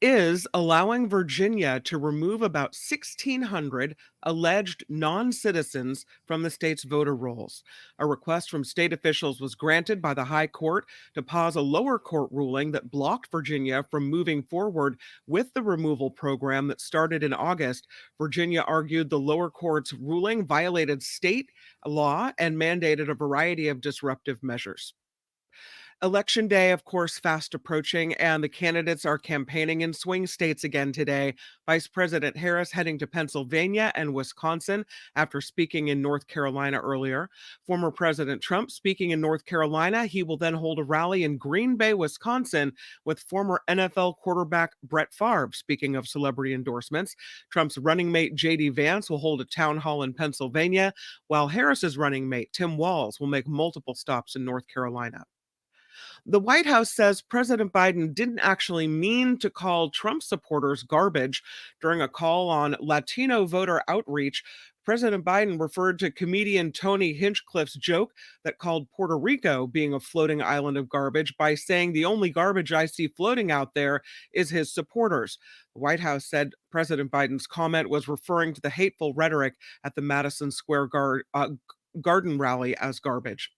is allowing Virginia to remove about 1,600 alleged non-citizens from the state's voter rolls. A request from state officials was granted by the High Court to pause a lower court ruling that blocked Virginia from moving forward with the removal program that started in August. Virginia argued the lower court's ruling violated state law and mandated a variety of disruptive measures. Election day, of course, fast approaching, and the candidates are campaigning in swing states again today. Vice President Harris heading to Pennsylvania and Wisconsin after speaking in North Carolina earlier. Former President Trump speaking in North Carolina. He will then hold a rally in Green Bay, Wisconsin, with former NFL quarterback Brett Favre. Speaking of celebrity endorsements, Trump's running mate J.D. Vance will hold a town hall in Pennsylvania, while Harris's running mate Tim Walz will make multiple stops in North Carolina. The White House says President Biden didn't actually mean to call Trump supporters garbage. During a call on Latino voter outreach, President Biden referred to comedian Tony Hinchcliffe's joke that called Puerto Rico being a floating island of garbage by saying the only garbage I see floating out there is his supporters. The White House said President Biden's comment was referring to the hateful rhetoric at the Madison Square Garden rally as garbage.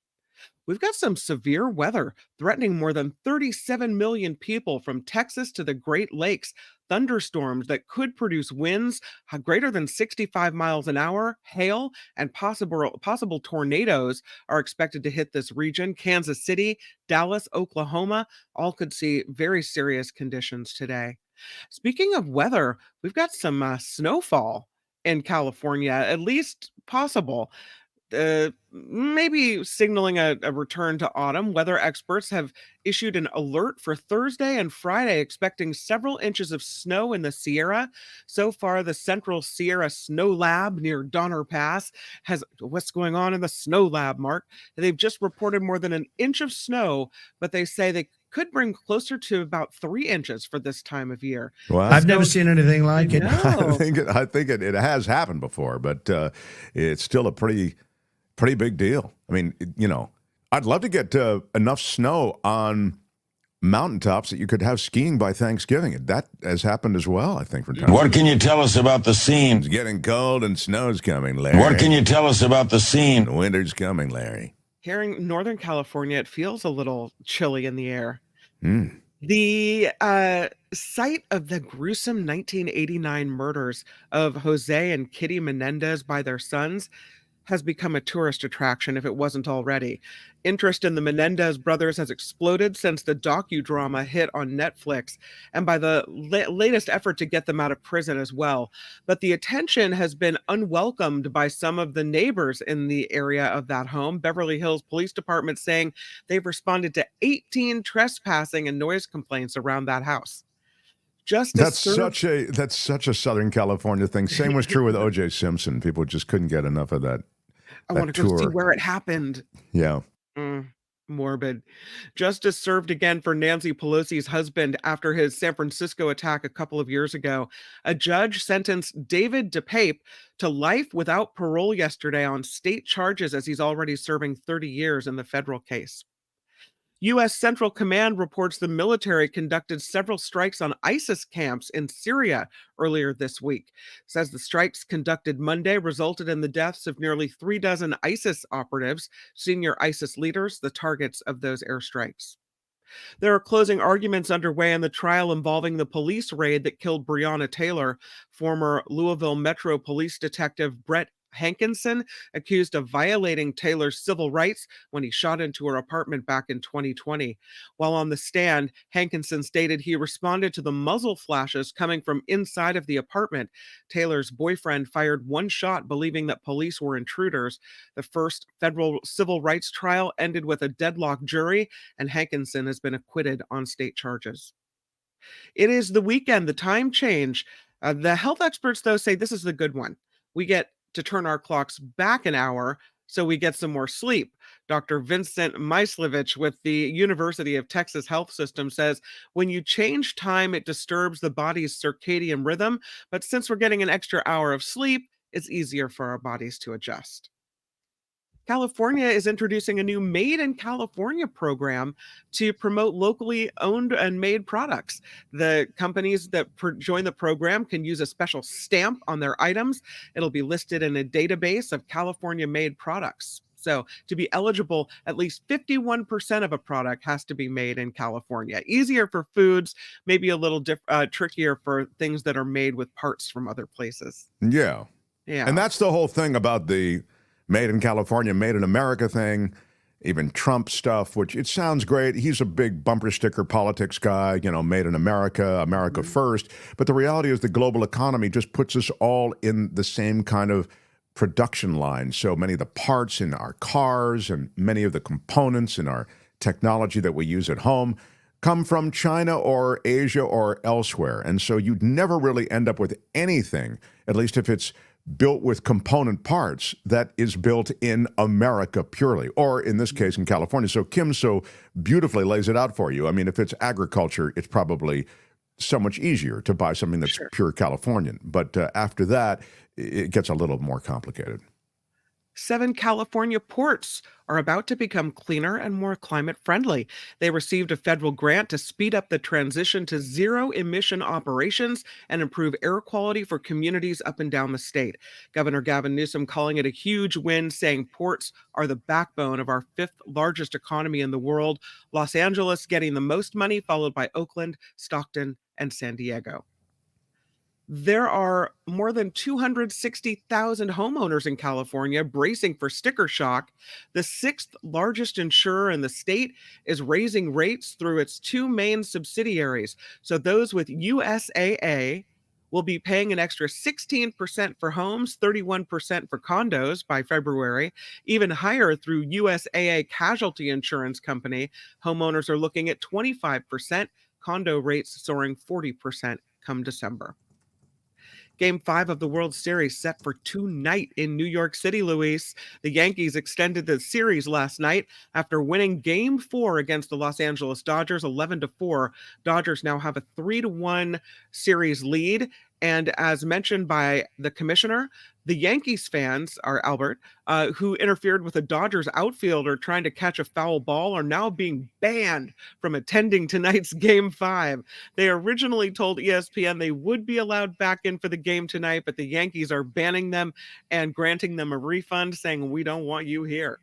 We've got some severe weather threatening more than 37 million people from Texas to the Great Lakes. Thunderstorms that could produce winds greater than 65 miles an hour, hail, and possible tornadoes are expected to hit this region. Kansas City, Dallas, Oklahoma, all could see very serious conditions today. Speaking of weather, we've got some snowfall in California, at least possible. Maybe signaling a return to autumn. Weather experts have issued an alert for Thursday and Friday, expecting several inches of snow in the Sierra. So far, the Central Sierra Snow Lab near Donner Pass has what's going on in the Snow Lab, Mark. They've just reported more than an inch of snow, but they say they could bring closer to about 3 inches for this time of year. Wow. I've never seen anything like it. I think it has happened before, but it's still a pretty big deal. I mean, I'd love to get enough snow on mountaintops that you could have skiing by Thanksgiving. That has happened as well, I think. From time What can you tell us about the scene? It's getting cold and snow's coming, Larry. What can you tell us about the scene? Winter's coming, Larry. Here in Northern California, it feels a little chilly in the air. Mm. The site of the gruesome 1989 murders of Jose and Kitty Menendez by their sons has become a tourist attraction if it wasn't already. Interest in the Menendez brothers has exploded since the docudrama hit on Netflix and by the latest effort to get them out of prison as well. But the attention has been unwelcomed by some of the neighbors in the area of that home. Beverly Hills Police Department saying they've responded to 18 trespassing and noise complaints around that house. That's such a Southern California thing. Same was true with O.J. Simpson. People just couldn't get enough of that. I want to go see where it happened. Yeah. Morbid. Justice served again for Nancy Pelosi's husband after his San Francisco attack a couple of years ago. A judge sentenced David DePape to life without parole yesterday on state charges as he's already serving 30 years in the federal case. U.S. Central Command reports the military conducted several strikes on ISIS camps in Syria earlier this week. Says the strikes conducted Monday resulted in the deaths of nearly 36 ISIS operatives, senior ISIS leaders, the targets of those airstrikes. There are closing arguments underway in the trial involving the police raid that killed Breonna Taylor. Former Louisville Metro Police Detective Brett Hankinson, accused of violating Taylor's civil rights when he shot into her apartment back in 2020. While on the stand, Hankinson stated he responded to the muzzle flashes coming from inside of the apartment. Taylor's boyfriend fired one shot, believing that police were intruders. The first federal civil rights trial ended with a deadlocked jury, and Hankinson has been acquitted on state charges. It is the weekend, the time change. The health experts, though, say this is the good one. We get to turn our clocks back an hour so we get some more sleep. Dr. Vincent Myslevich with the University of Texas Health System says when you change time, it disturbs the body's circadian rhythm. But since we're getting an extra hour of sleep, it's easier for our bodies to adjust. California is introducing a new Made in California program to promote locally owned and made products. The companies that join the program can use a special stamp on their items. It'll be listed in a database of California-made products. So to be eligible, at least 51% of a product has to be made in California. Easier for foods, maybe a little trickier for things that are made with parts from other places. Yeah. And that's the whole thing about the Made in California, Made in America thing. even Trump stuff, which it sounds great. He's a big bumper sticker politics guy, made in America, America first. But the reality is the global economy just puts us all in the same kind of production line. So many of the parts in our cars and many of the components in our technology that we use at home come from China or Asia or elsewhere. And so you'd never really end up with anything, at least if it's built with component parts, that is built in America purely, or in this case in California. So Kim so beautifully lays it out for you. I mean, if it's agriculture, it's probably so much easier to buy something that's pure Californian. But after that, it gets a little more complicated. 7 California ports are about to become cleaner and more climate friendly. They received a federal grant to speed up the transition to zero emission operations and improve air quality for communities up and down the state. Governor Gavin Newsom calling it a huge win, saying ports are the backbone of our 5th largest economy in the world. Los Angeles getting the most money, followed by Oakland, Stockton, and San Diego. There are more than 260,000 homeowners in California bracing for sticker shock. The 6th largest insurer in the state is raising rates through its 2 main subsidiaries. So those with USAA will be paying an extra 16% for homes, 31% for condos by February, even higher through USAA Casualty Insurance Company. Homeowners are looking at 25%, condo rates soaring 40% come December. Game 5 of the World Series set for tonight in New York City, Luis. The Yankees extended the series last night after winning Game 4 against the Los Angeles Dodgers 11-4. Dodgers now have a 3-1 series lead. And as mentioned by the commissioner, the Yankees fans, Albert, who interfered with a Dodgers outfielder trying to catch a foul ball, are now being banned from attending tonight's Game 5. They originally told ESPN they would be allowed back in for the game tonight, but the Yankees are banning them and granting them a refund, saying, "We don't want you here."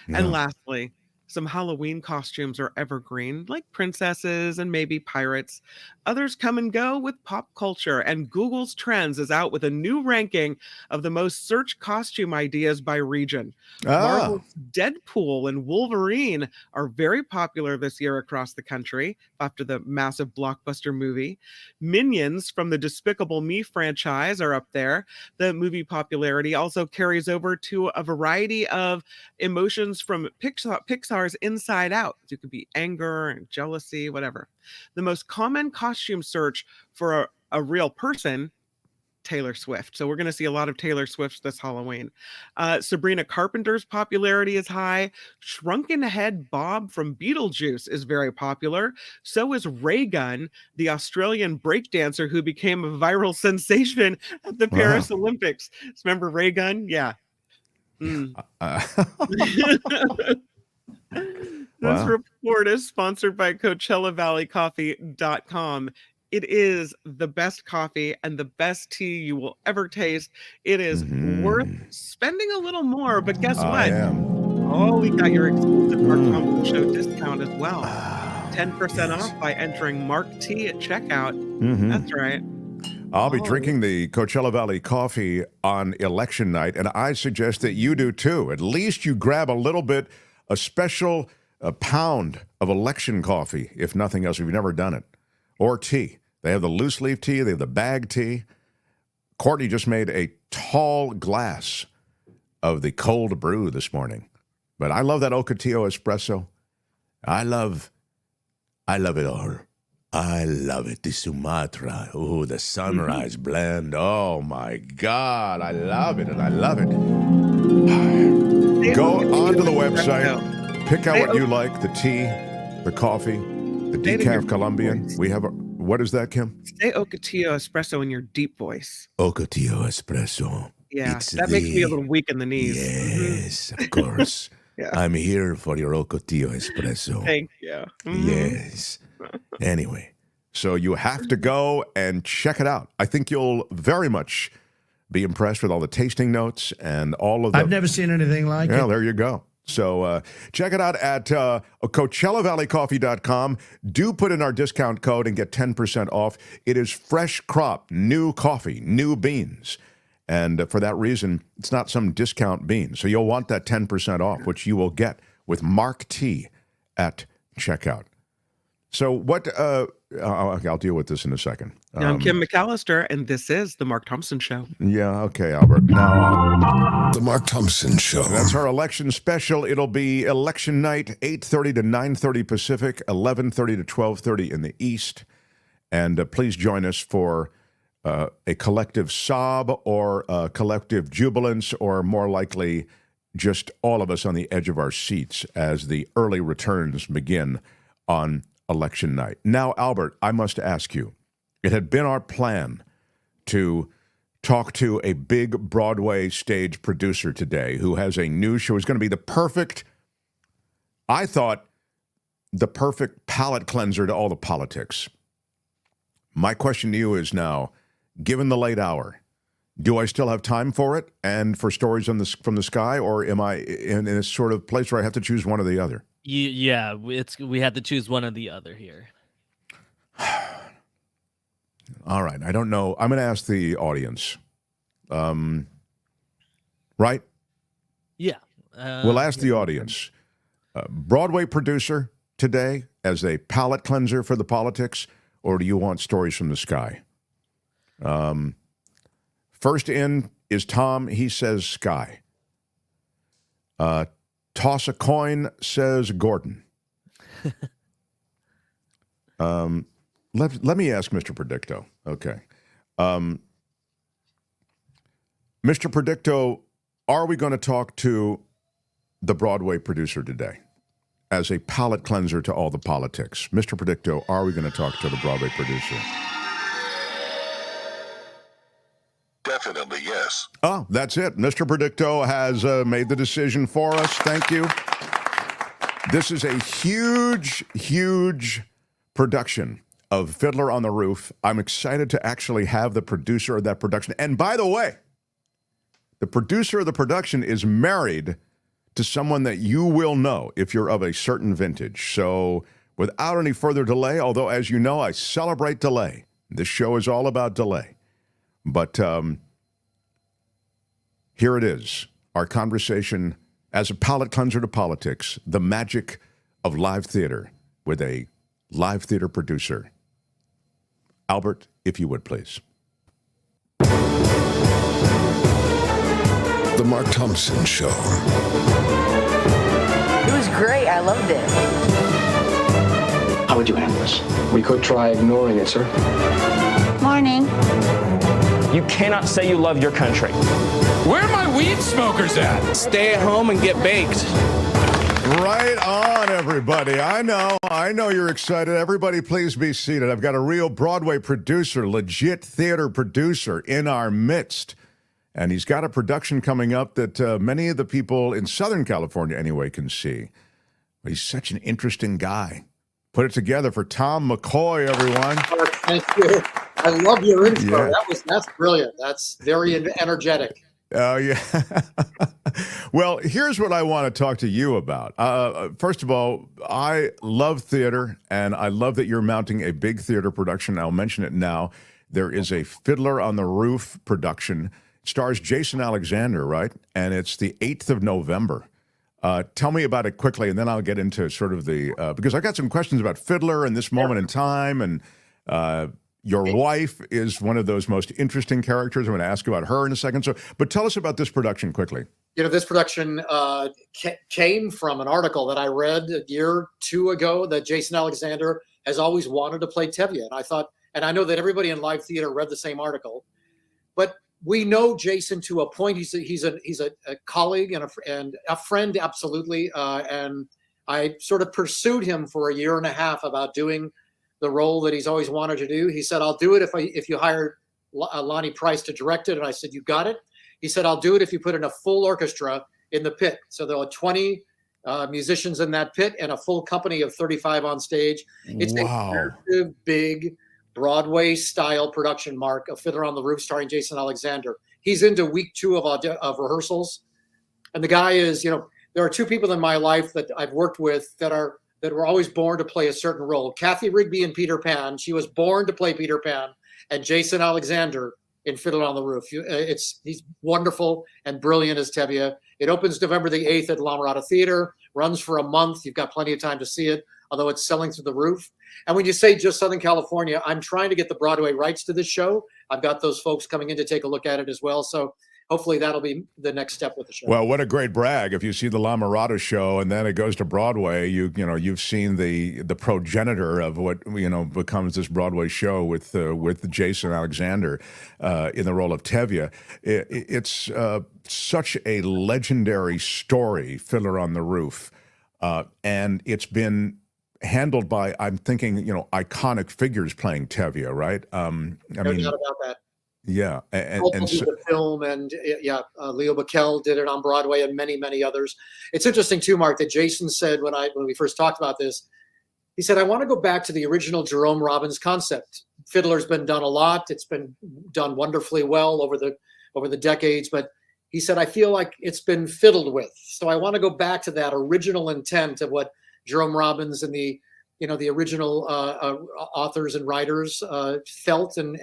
Yeah. And lastly, some Halloween costumes are evergreen, like princesses and maybe pirates. Others come and go with pop culture, and Google's Trends is out with a new ranking of the most searched costume ideas by region. Marvel's Deadpool and Wolverine are very popular this year across the country after the massive blockbuster movie. Minions from the Despicable Me franchise are up there. The movie popularity also carries over to a variety of emotions from Pixar's Inside Out. It could be anger and jealousy, whatever. The most common costume search for a real person, Taylor Swift. So we're going to see a lot of Taylor Swift this Halloween. Sabrina Carpenter's popularity is high. Shrunken Head Bob from Beetlejuice is very popular. So is Ray Gun, the Australian breakdancer who became a viral sensation at the Paris Olympics. Remember Ray Gun? Yeah. This report is sponsored by CoachellaValleyCoffee.com. It is the best coffee and the best tea you will ever taste. It is worth spending a little more, but guess what? Oh, we got your exclusive Mark Thompson Show discount as well. 10% off by entering Mark T at checkout. That's right. I'll be drinking the Coachella Valley coffee on election night, and I suggest that you do too. At least you grab a little bit, a special pound of election coffee, if nothing else, if you've never done it, or tea. They have the loose leaf tea, they have the bag tea. Courtney just made a tall glass of the cold brew this morning. But I love that Ocotillo espresso. I love it all. I love it. The Sumatra. Oh, the sunrise blend. Oh, my God. I love it, and I love it. Go onto the website. Pick out what you like, the tea, the coffee, the decaf Colombian. We have what is that, Kim? Say Ocotillo espresso in your deep voice. Ocotillo espresso. Yeah, that makes me a little weak in the knees. Yes, of course. I'm here for your Ocotillo espresso. Thank you. Yes. Anyway, so you have to go and check it out. I think you'll very much be impressed with all the tasting notes and all of the... I've never seen anything like it. Yeah, there you go. So check it out at CoachellaValleyCoffee.com. Do put in our discount code and get 10% off. It is fresh crop, new coffee, new beans. And for that reason, it's not some discount bean. So you'll want that 10% off, which you will get with Mark T at checkout. So what, I'll deal with this in a second. I'm Kim McAllister, and this is The Mark Thompson Show. Yeah, okay, Albert. Now, The Mark Thompson Show. That's our election special. It'll be election night, 8:30 to 9:30 Pacific, 11:30 to 12:30 in the East. And please join us for a collective sob or a collective jubilance, or more likely just all of us on the edge of our seats as the early returns begin on election night. Now, Albert, I must ask you, it had been our plan to talk to a big Broadway stage producer today who has a new show. It's going to be the perfect palate cleanser to all the politics. My question to you is now, given the late hour, do I still have time for it and for stories from the sky, or am I in a sort of place where I have to choose one or the other? Yeah, we had to choose one or the other here. All right. I don't know. I'm going to ask the audience. Right? Yeah. We'll ask the audience. Broadway producer today as a palate cleanser for the politics, or do you want stories from the sky? First in is Tom. He says sky. Toss a coin, says Gordon. Let me ask Mr. Predicto. Okay. Mr. Predicto, are we going to talk to the Broadway producer today as a palate cleanser to all the politics? Mr. Predicto, are we going to talk to the Broadway producer? Definitely, yes. Oh, that's it. Mr. Predicto has made the decision for us. Thank you. This is a huge, huge production of Fiddler on the Roof. I'm excited to actually have the producer of that production. And by the way, the producer of the production is married to someone that you will know if you're of a certain vintage. So without any further delay, although as you know, I celebrate delay. This show is all about delay. But here it is, our conversation as a palate cleanser to politics, the magic of live theater with a live theater producer. Albert, if you would, please. The Mark Thompson Show. It was great. I loved it. How would you handle this? We could try ignoring it, sir. Morning. You cannot say you love your country. Where are my weed smokers at? Stay at home and get baked. Right on, everybody. I know you're excited. Everybody, please be seated. I've got a real Broadway producer, legit theater producer in our midst. And he's got a production coming up that many of the people in Southern California, anyway, can see. He's such an interesting guy. Put it together for Tom McCoy, everyone. Thank you. I love your intro. Yeah. That's brilliant. That's very energetic. Oh, yeah. Well, here's what I want to talk to you about. First of all, I love theater, and I love that you're mounting a big theater production. I'll mention it now. There is a Fiddler on the Roof production. It stars Jason Alexander, right? And it's the 8th of November. Tell me about it quickly, and then I'll get into sort of the because I got some questions about Fiddler and this moment in time, and your wife is one of those most interesting characters. I'm going to ask about her in a second. But tell us about this production quickly. You know, this production came from an article that I read a year or two ago that Jason Alexander has always wanted to play Tevye. And I thought, and I know that everybody in live theater read the same article, but we know Jason to a point. He's a colleague and a friend, absolutely. And I sort of pursued him for a year and a half about doing the role that he's always wanted to do. He said, "I'll do it if you hire Lonnie Price to direct it." And I said, "You got it." He said, "I'll do it if you put in a full orchestra in the pit." So there are 20 musicians in that pit and a full company of 35 on stage. It's a massive, big Broadway-style production, Mark, of Fiddler on the Roof starring Jason Alexander. He's into week 2 of rehearsals. And the guy is, you know, there are 2 people in my life that I've worked with that were always born to play a certain role. Kathy Rigby and Peter Pan. She was born to play Peter Pan. And Jason Alexander in Fiddler on the Roof. He's wonderful and brilliant as Tevye. It opens November the 8th at La Mirada Theater, runs for a month. You've got plenty of time to see it, although it's selling through the roof. And when you say just Southern California, I'm trying to get the Broadway rights to this show. I've got those folks coming in to take a look at it as well. So hopefully that'll be the next step with the show. Well, what a great brag! If you see the La Mirada show and then it goes to Broadway, you've seen the progenitor of what becomes this Broadway show with Jason Alexander in the role of Tevye. It's such a legendary story, Fiddler on the Roof, and it's been handled by, I'm thinking, iconic figures playing Tevye, right? No doubt about that. Yeah, and so, the film, and Leo Backel did it on Broadway, and many, many others. It's interesting too, Mark, that Jason said when we first talked about this, he said, I want to go back to the original Jerome Robbins concept. Fiddler's been done a lot; it's been done wonderfully well over the decades. But he said, I feel like it's been fiddled with, so I want to go back to that original intent of what Jerome Robbins and the original authors and writers felt and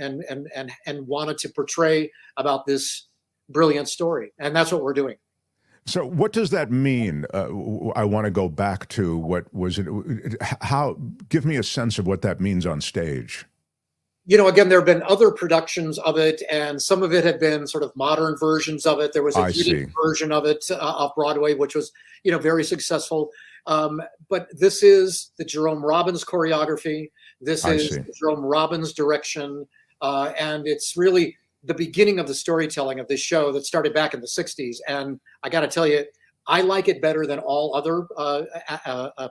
wanted to portray about this brilliant story. And that's what we're doing. So what does that mean? I want to go back to what was it? Give me a sense of what that means on stage. Again, there have been other productions of it, and some of it had been sort of modern versions of it. There was a version of it off Broadway, which was, very successful. But this is the Jerome Robbins choreography. This is the Jerome Robbins direction. And it's really the beginning of the storytelling of this show that started back in the 60s. And I got to tell you, I like it better than all other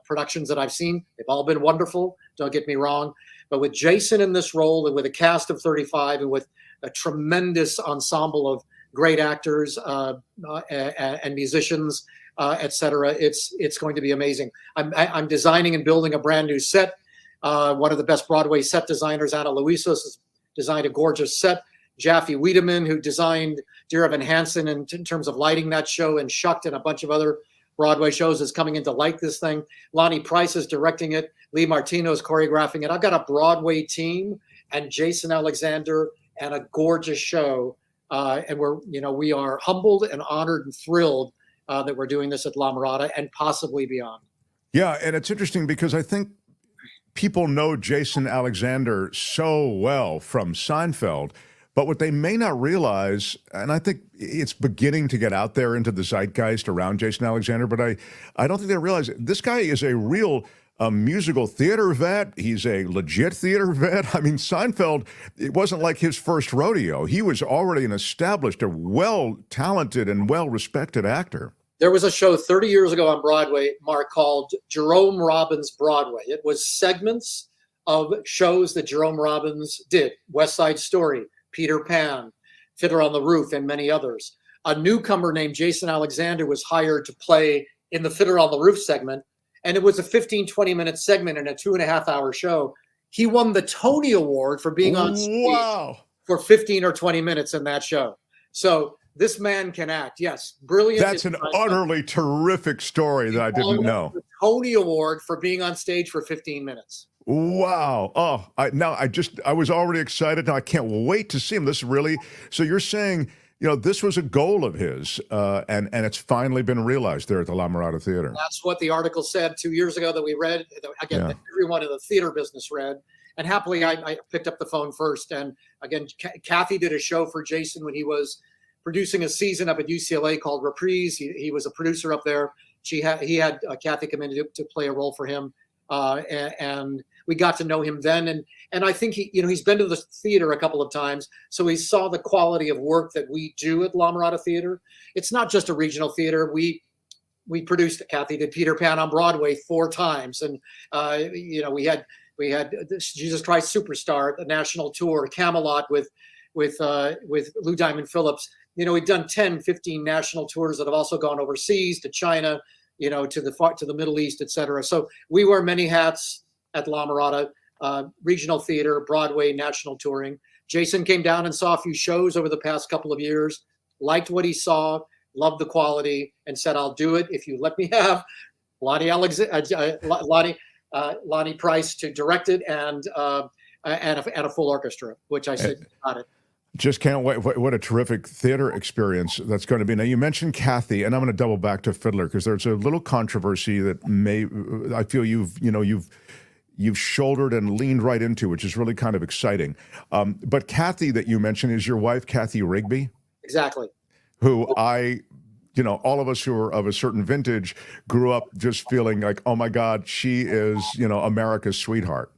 productions that I've seen. They've all been wonderful. Don't get me wrong. But with Jason in this role and with a cast of 35 and with a tremendous ensemble of great actors and musicians, etc., it's going to be amazing. I'm designing and building a brand new set. One of the best Broadway set designers, Ana Luisos, has designed a gorgeous set. Jaffe Wiedemann, who designed Dear Evan Hansen in terms of lighting that show, and Shucked and a bunch of other Broadway shows, is coming in to light this thing. Lonnie Price is directing it. Lee Martino is choreographing it. I've got a Broadway team and Jason Alexander and a gorgeous show. And we are humbled and honored and thrilled that we're doing this at La Mirada and possibly beyond. Yeah, and it's interesting because I think people know Jason Alexander so well from Seinfeld, but what they may not realize, and I think it's beginning to get out there into the zeitgeist around Jason Alexander, but I don't think they realize this guy is a real musical theater vet. He's a legit theater vet. I mean, Seinfeld, it wasn't like his first rodeo. He was already an established, a well-talented and well-respected actor. There was a show 30 years ago on Broadway, Mark, called Jerome Robbins Broadway. It was segments of shows that Jerome Robbins did. West Side Story, Peter Pan, Fiddler on the Roof, and many others. A newcomer named Jason Alexander was hired to play in the Fiddler on the Roof segment, and it was a 15, 20-minute segment in a 2.5-hour show. He won the Tony Award for being on stage for 15 or 20 minutes in that show. So this man can act. Yes, brilliant. That's an utterly terrific story that I didn't know. The Tony Award for being on stage for 15 minutes. Wow. Oh, I was already excited. Now I can't wait to see him. This really, so you're saying, this was a goal of his, and it's finally been realized there at the La Mirada Theater. That's what the article said 2 years ago that we read. Again, that everyone in the theater business read. And happily, I picked up the phone first. And again, Kathy did a show for Jason when he was producing a season up at UCLA called Reprise. He was a producer up there. He had Kathy come in to play a role for him. And we got to know him then. And I think he's been to the theater a couple of times. So he saw the quality of work that we do at La Mirada Theater. It's not just a regional theater. We produced, Kathy did Peter Pan on Broadway 4 times. And, we had Jesus Christ Superstar, the national tour, Camelot with Lou Diamond Phillips. We've done 10, 15 national tours that have also gone overseas to China, to the Middle East, et cetera. So we wear many hats at La Mirada, regional theater, Broadway, national touring. Jason came down and saw a few shows over the past couple of years, liked what he saw, loved the quality, and said, I'll do it if you let me have Lonnie Price to direct it and a full orchestra, which I said, got it. Just can't wait. What a terrific theater experience that's going to be. Now, you mentioned Kathy, and I'm going to double back to Fiddler because there's a little controversy that I feel you've shouldered and leaned right into, which is really kind of exciting. But Kathy that you mentioned is your wife, Kathy Rigby? Exactly. Who all of us who are of a certain vintage grew up just feeling like, oh my God, she is, America's sweetheart.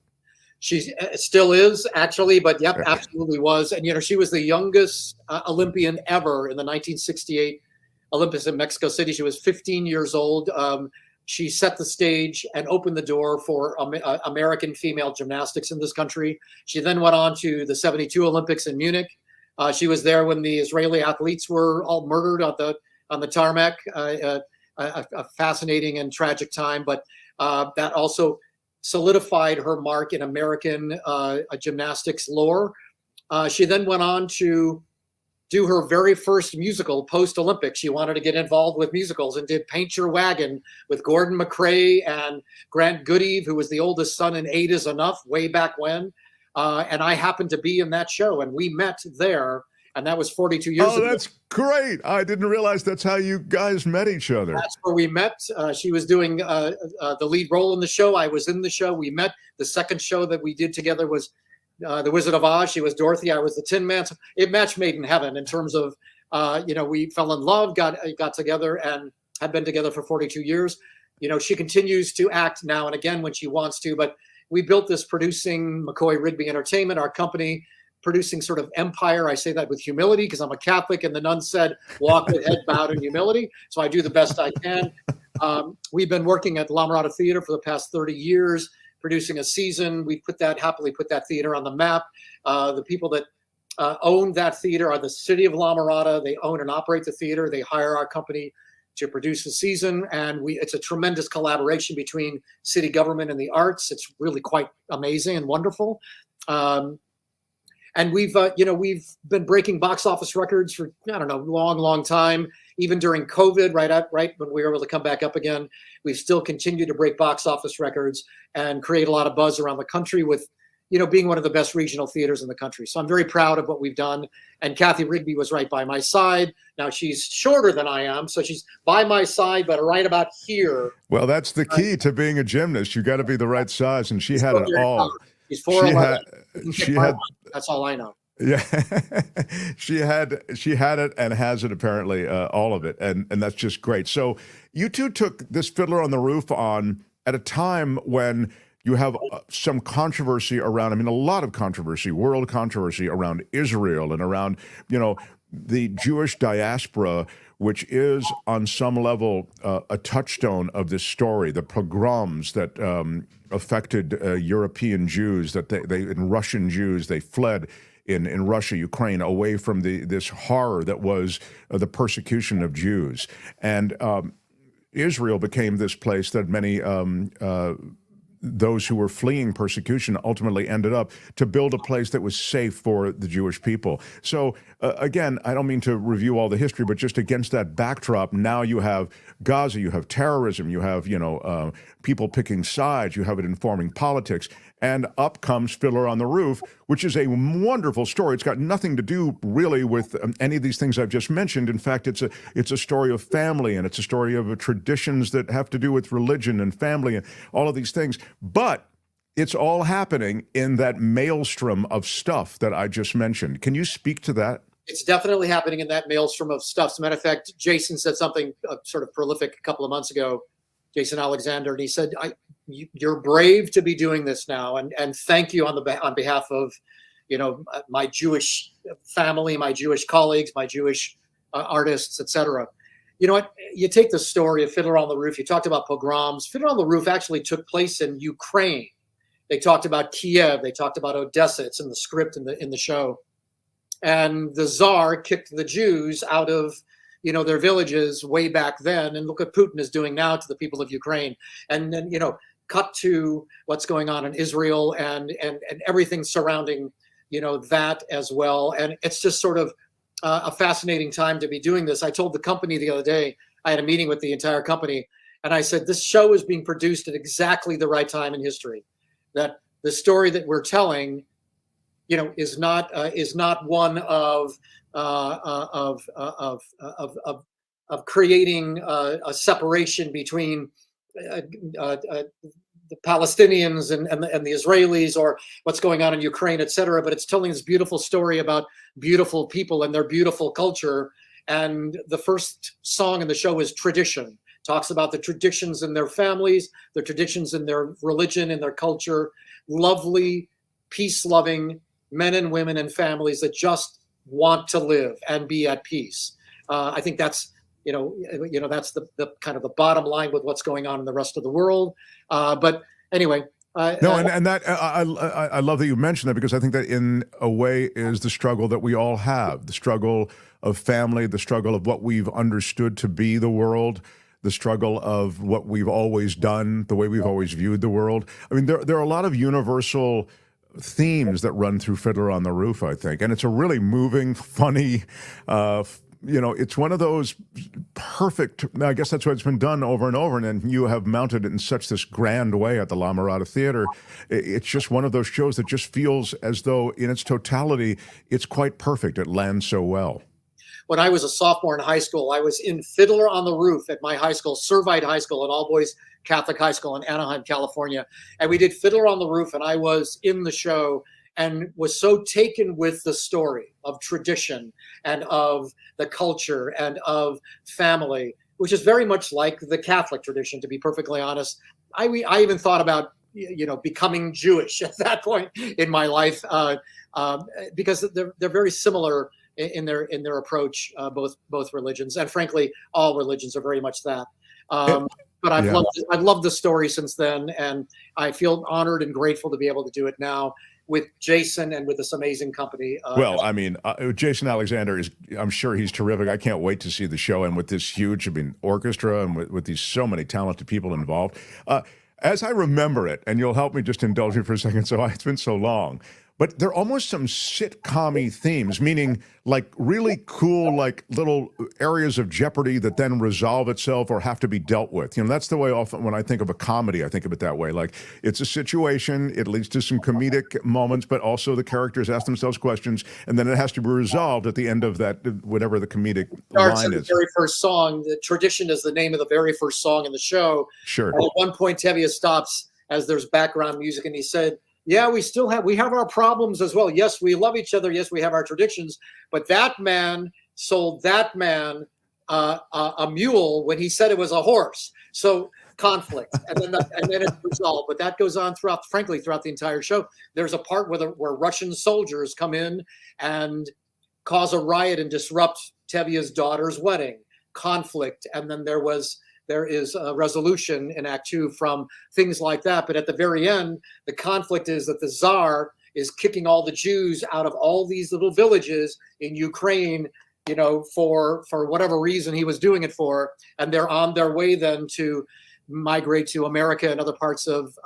She still is, actually, but yep, absolutely was. And, she was the youngest Olympian ever in the 1968 Olympics in Mexico City. She was 15 years old. She set the stage and opened the door for American female gymnastics in this country. She then went on to the 72 Olympics in Munich. She was there when the Israeli athletes were all murdered on the tarmac. A fascinating and tragic time, but that also solidified her mark in American gymnastics lore. She then went on to do her very first musical post-Olympics. She wanted to get involved with musicals and did Paint Your Wagon with Gordon McCrae and Grant Goodeve, who was the oldest son in Eight Is Enough way back when. And I happened to be in that show, and we met there, and that was 42 years ago. Oh, that's great. I didn't realize that's how you guys met each other. That's where we met. She was doing the lead role in the show. I was in the show. We met. The second show that we did together was The Wizard of Oz. She was Dorothy. I was the Tin Man. So it matched made in heaven in terms of, we fell in love, got together, and have been together for 42 years. She continues to act now and again when she wants to, but we built this producing McCoy Rigby Entertainment, our company, producing sort of empire. I say that with humility because I'm a Catholic, and the nun said, walk with head bowed in humility. So I do the best I can. We've been working at La Mirada Theater for the past 30 years, producing a season. We happily put that theater on the map. The people that own that theater are the city of La Mirada. They own and operate the theater. They hire our company to produce the season, and it's a tremendous collaboration between city government and the arts. It's really quite amazing and wonderful. And we've been breaking box office records for, long time. Even during COVID, right when we were able to come back up again, we've still continued to break box office records and create a lot of buzz around the country with, being one of the best regional theaters in the country. So I'm very proud of what we've done. And Kathy Rigby was right by my side. Now she's shorter than I am, so she's by my side, but right about here. Well, that's the key to being a gymnast. You got to be the right size, and she had it all. She's 4'11". She had. That's all I know. Yeah, she had it and has it apparently, all of it, and that's just great. So you two took this Fiddler on the Roof on at a time when you have some controversy around. A lot of controversy, world controversy around Israel and around the Jewish diaspora, which is on some level a touchstone of this story. The pogroms that affected European Jews, and Russian Jews, they fled in Russia, Ukraine, away from this horror that was the persecution of Jews. And Israel became this place that many those who were fleeing persecution ultimately ended up to build a place that was safe for the Jewish people. So again, I don't mean to review all the history, but just against that backdrop, now you have Gaza, you have terrorism, you have people picking sides, you have it informing politics, and up comes Fiddler on the Roof, which is a wonderful story. It's got nothing to do really with any of these things I've just mentioned. In fact, it's a story of family, and it's a story of traditions that have to do with religion and family and all of these things. But it's all happening in that maelstrom of stuff that I just mentioned. Can you speak to that? It's definitely happening in that maelstrom of stuff. As a matter of fact, Jason said something sort of prolific a couple of months ago, Jason Alexander, and he said, you're brave to be doing this now, and thank you on behalf of my Jewish family, my Jewish colleagues, my Jewish artists, etc. You know what? You take the story of Fiddler on the Roof. You talked about pogroms. Fiddler on the Roof actually took place in Ukraine. They talked about Kiev. They talked about Odessa. It's in the script in the show. And the Tsar kicked the Jews out of their villages way back then. And look what Putin is doing now to the people of Ukraine. And then cut to what's going on in Israel and everything surrounding that as well. And it's just sort of a fascinating time to be doing this. I told the company the other day, I had a meeting with the entire company, and I said, this show is being produced at exactly the right time in history. That the story that we're telling is not one of creating a separation between the Palestinians and the Israelis, or what's going on in Ukraine, et cetera. But it's telling this beautiful story about beautiful people and their beautiful culture. And the first song in the show is Tradition. Talks about the traditions in their families, the traditions in their religion, in their culture. Lovely, peace-loving men and women and families that just want to live and be at peace. I think that's that's the kind of the bottom line with what's going on in the rest of the world. But anyway. I love that you mentioned that, because I think that in a way is the struggle that we all have, the struggle of family, the struggle of what we've understood to be the world, the struggle of what we've always done, the way we've always viewed the world. I mean, there are a lot of universal themes that run through Fiddler on the Roof, I think. And it's a really moving, funny, it's one of those perfect, I guess that's why it's been done over and over, and then you have mounted it in such this grand way at the La Mirada Theater. It's just one of those shows that just feels as though in its totality, it's quite perfect. It lands so well. When I was a sophomore in high school, I was in Fiddler on the Roof at my high school, Servite High School, an all-boys Catholic high school in Anaheim, California. And we did Fiddler on the Roof, and I was in the show and was so taken with the story of tradition and of the culture and of family, which is very much like the Catholic tradition, to be perfectly honest. I even thought about, becoming Jewish at that point in my life, because they're very similar in their approach, both religions, and frankly, all religions are very much that. But I've loved the story since then, and I feel honored and grateful to be able to do it now with Jason and with this amazing company. Jason Alexander I'm sure he's terrific. I can't wait to see the show, and with this huge, orchestra, and with these so many talented people involved. As I remember it, and you'll help me just indulge me for a second, so it's been so long, but there are almost some sitcom-y themes, meaning like really cool, like little areas of jeopardy that then resolve itself or have to be dealt with. That's the way often when I think of a comedy, I think of it that way. Like it's a situation, it leads to some comedic moments, but also the characters ask themselves questions, and then it has to be resolved at the end of that, whatever the comedic line is. The very first song, the Tradition is the name of the very first song in the show. Sure. And at one point, Tevye stops as there's background music, and he said, yeah, we have our problems as well. Yes, we love each other. Yes, we have our traditions. But that man sold that man a mule when he said it was a horse. So conflict, and then it's resolved. But that goes on throughout the entire show. There's a part where Russian soldiers come in and cause a riot and disrupt Tevye's daughter's wedding. Conflict, and then there is a resolution in Act 2 from things like that. But at the very end, the conflict is that the Tsar is kicking all the Jews out of all these little villages in Ukraine, for whatever reason he was doing it for. And they're on their way then to migrate to America and other parts of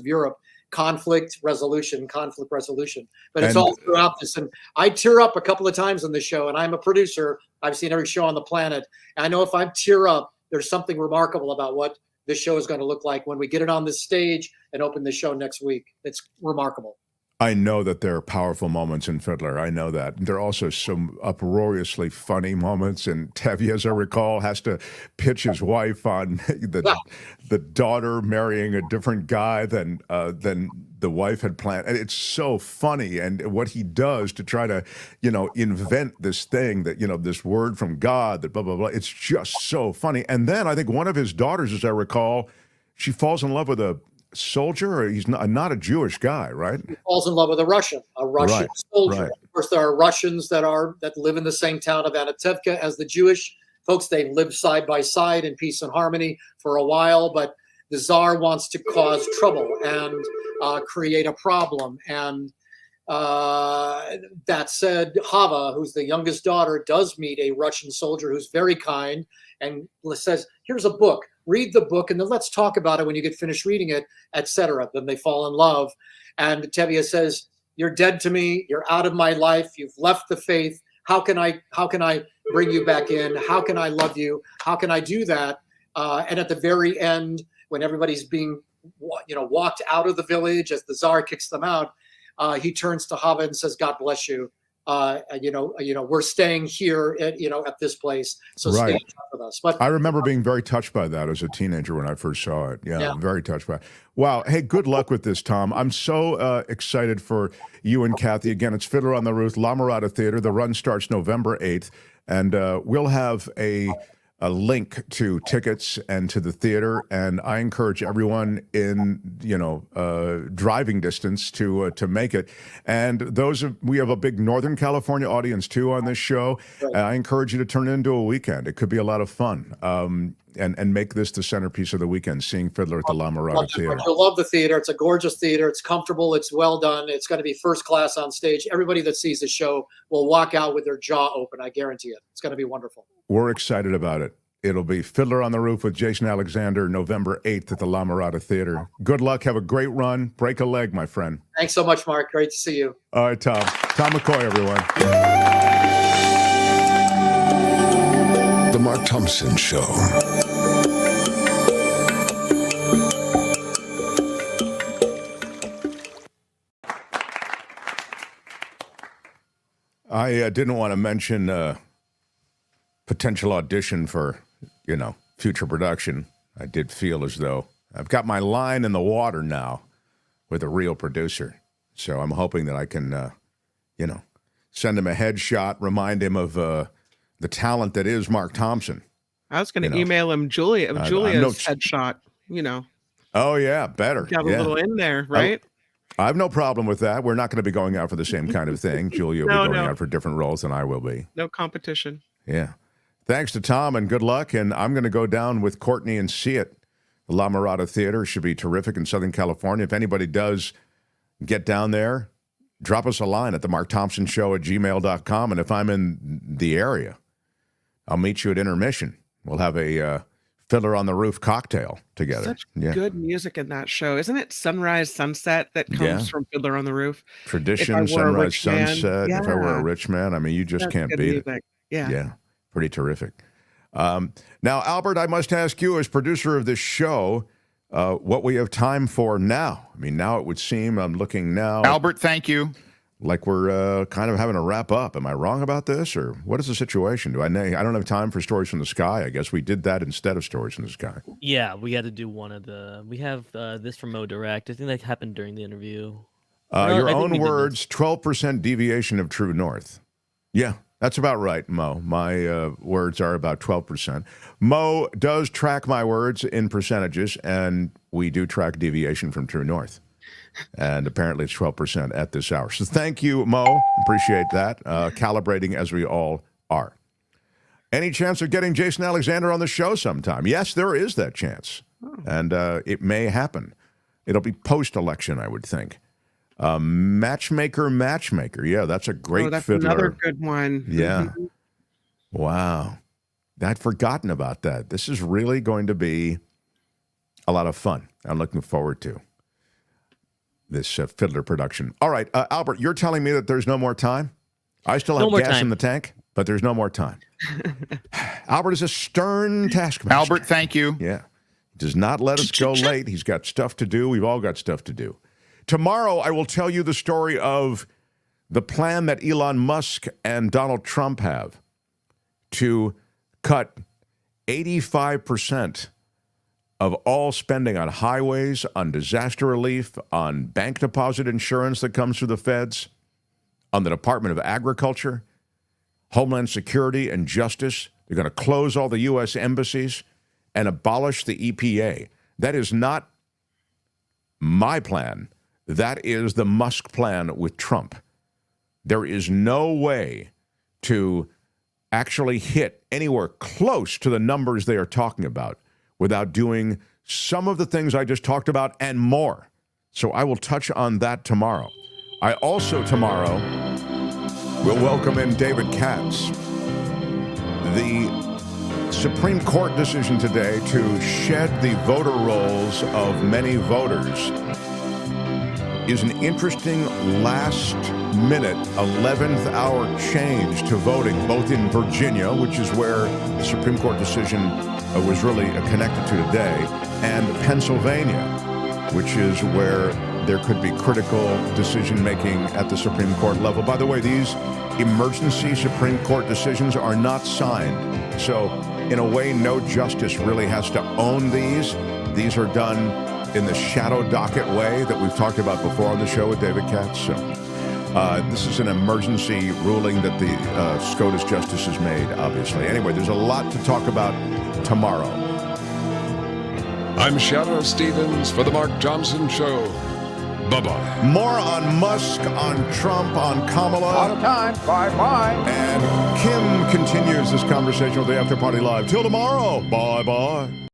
Europe. Conflict resolution. But it's all throughout this. And I tear up a couple of times in the show, and I'm a producer. I've seen every show on the planet. And I know if I tear up, there's something remarkable about what this show is going to look like when we get it on this stage and open the show next week. It's remarkable. I know that there are powerful moments in Fiddler. I know that. There are also some uproariously funny moments. And Tevye, as I recall, has to pitch his wife on the daughter marrying a different guy than the wife had planned. And it's so funny. And what he does to try to, invent this thing that, this word from God that blah, blah, blah. It's just so funny. And then I think one of his daughters, as I recall, she falls in love with a soldier, or he's not a Jewish guy, right? He falls in love with a Russian soldier. Right. Of course, there are Russians that live in the same town of Anatevka as the Jewish folks. They've lived side by side in peace and harmony for a while, but the Tsar wants to cause trouble and create a problem. And that said, Hava, who's the youngest daughter, does meet a Russian soldier who's very kind and says, here's a book. Read the book, and then let's talk about it when you get finished reading it, etc. Then they fall in love. And Tevye says, you're dead to me. You're out of my life. You've left the faith. How can I bring you back in? How can I love you? How can I do that? And at the very end, when everybody's being walked out of the village as the Tsar kicks them out, he turns to Hava and says, "God bless you. We're staying here at this place, so stay Right. in touch with us." But I remember being very touched by that as a teenager when I first saw it. Yeah, very touched by it. Wow. Hey, good luck with this, Tom. I'm so excited for you and Kathy. Again, it's Fiddler on the Roof, La Mirada Theater. The run starts November 8th, and we'll have a link to tickets and to the theater, and I encourage everyone in driving distance to make it. And we have a big Northern California audience too on this show. Right. I encourage you to turn it into a weekend. It could be a lot of fun, and make this the centerpiece of the weekend. Seeing Fiddler at the La Mirada Theater. You'll love the theater. It's a gorgeous theater. It's comfortable. It's well done. It's going to be first class on stage. Everybody that sees the show will walk out with their jaw open. I guarantee it. It's going to be wonderful. We're excited about it. It'll be Fiddler on the Roof with Jason Alexander, November 8th at the La Mirada Theater. Good luck. Have a great run. Break a leg, my friend. Thanks so much, Mark. Great to see you. All right, Tom. Tom McCoy, everyone. The Mark Thompson Show. I didn't want to mention potential audition for, future production. I did feel as though I've got my line in the water now with a real producer. So I'm hoping that I can, send him a headshot, remind him of the talent that is Mark Thompson. I was going to email him Julia's headshot, Oh, yeah, better. Got a little in there, right? I have no problem with that. We're not going to be going out for the same kind of thing. Julia will be going out for different roles than I will be. No competition. Yeah. Thanks to Tom, and good luck. And I'm going to go down with Courtney and see it. The La Mirada Theater should be terrific in Southern California. If anybody does get down there, drop us a line at themarkthompsonshow@gmail.com. And if I'm in the area, I'll meet you at intermission. We'll have a Fiddler on the Roof cocktail together. Such good music in that show. Isn't it Sunrise, Sunset that comes from Fiddler on the Roof? Tradition, sunrise, sunset. If I were a rich man, I mean, you just can't beat it. Yeah. Pretty terrific. Now, Albert, I must ask you, as producer of this show, what we have time for now. I mean, now it would seem, I'm looking now. Albert, thank you. Like we're kind of having to wrap up. Am I wrong about this, or what is the situation? I don't have time for Stories from the Sky. I guess we did that instead of Stories from the Sky. Yeah, we had to do one of the. We have this from Mo Direct. I think that happened during the interview. Your own words, 12% deviation of true north. Yeah, that's about right, Mo. My words are about 12%. Mo does track my words in percentages, and we do track deviation from true north. And apparently it's 12% at this hour. So thank you, Mo. Appreciate that. Calibrating as we all are. Any chance of getting Jason Alexander on the show sometime? Yes, there is that chance. And it may happen. It'll be post-election, I would think. Matchmaker. Yeah, that's a great that's fiddler. Another good one. Yeah. Wow. I'd forgotten about that. This is really going to be a lot of fun. I'm looking forward to this fiddler production. All right, Albert, you're telling me that there's no more time? I still have gas in the tank, but there's no more time. Albert is a stern taskmaster. Albert, thank you. Yeah. Does not let us go late. He's got stuff to do. We've all got stuff to do. Tomorrow, I will tell you the story of the plan that Elon Musk and Donald Trump have to cut 85% of all spending on highways, on disaster relief, on bank deposit insurance that comes through the feds, on the Department of Agriculture, Homeland Security, and Justice. They're going to close all the U.S. embassies and abolish the EPA. That is not my plan. That is the Musk plan with Trump. There is no way to actually hit anywhere close to the numbers they are talking about without doing some of the things I just talked about and more. So I will touch on that tomorrow. I also tomorrow will welcome in David Katz. The Supreme Court decision today to shed the voter rolls of many voters is an interesting last-minute 11th hour change to voting, both in Virginia, which is where the Supreme Court decision was really connected to today, and Pennsylvania, which is where there could be critical decision-making at the Supreme Court level. By the way, these emergency Supreme Court decisions are not signed. So, in a way, no justice really has to own these. These are done in the shadow docket way that we've talked about before on the show with David Katz. So, this is an emergency ruling that the SCOTUS justices made, obviously. Anyway, there's a lot to talk about tomorrow. I'm Shadow Stevens for the Mark Thompson Show. Bye-bye. More on Musk, on Trump, on Kamala. Out of time. Bye-bye. And Kim continues this conversation with the After Party Live. Till tomorrow. Bye-bye.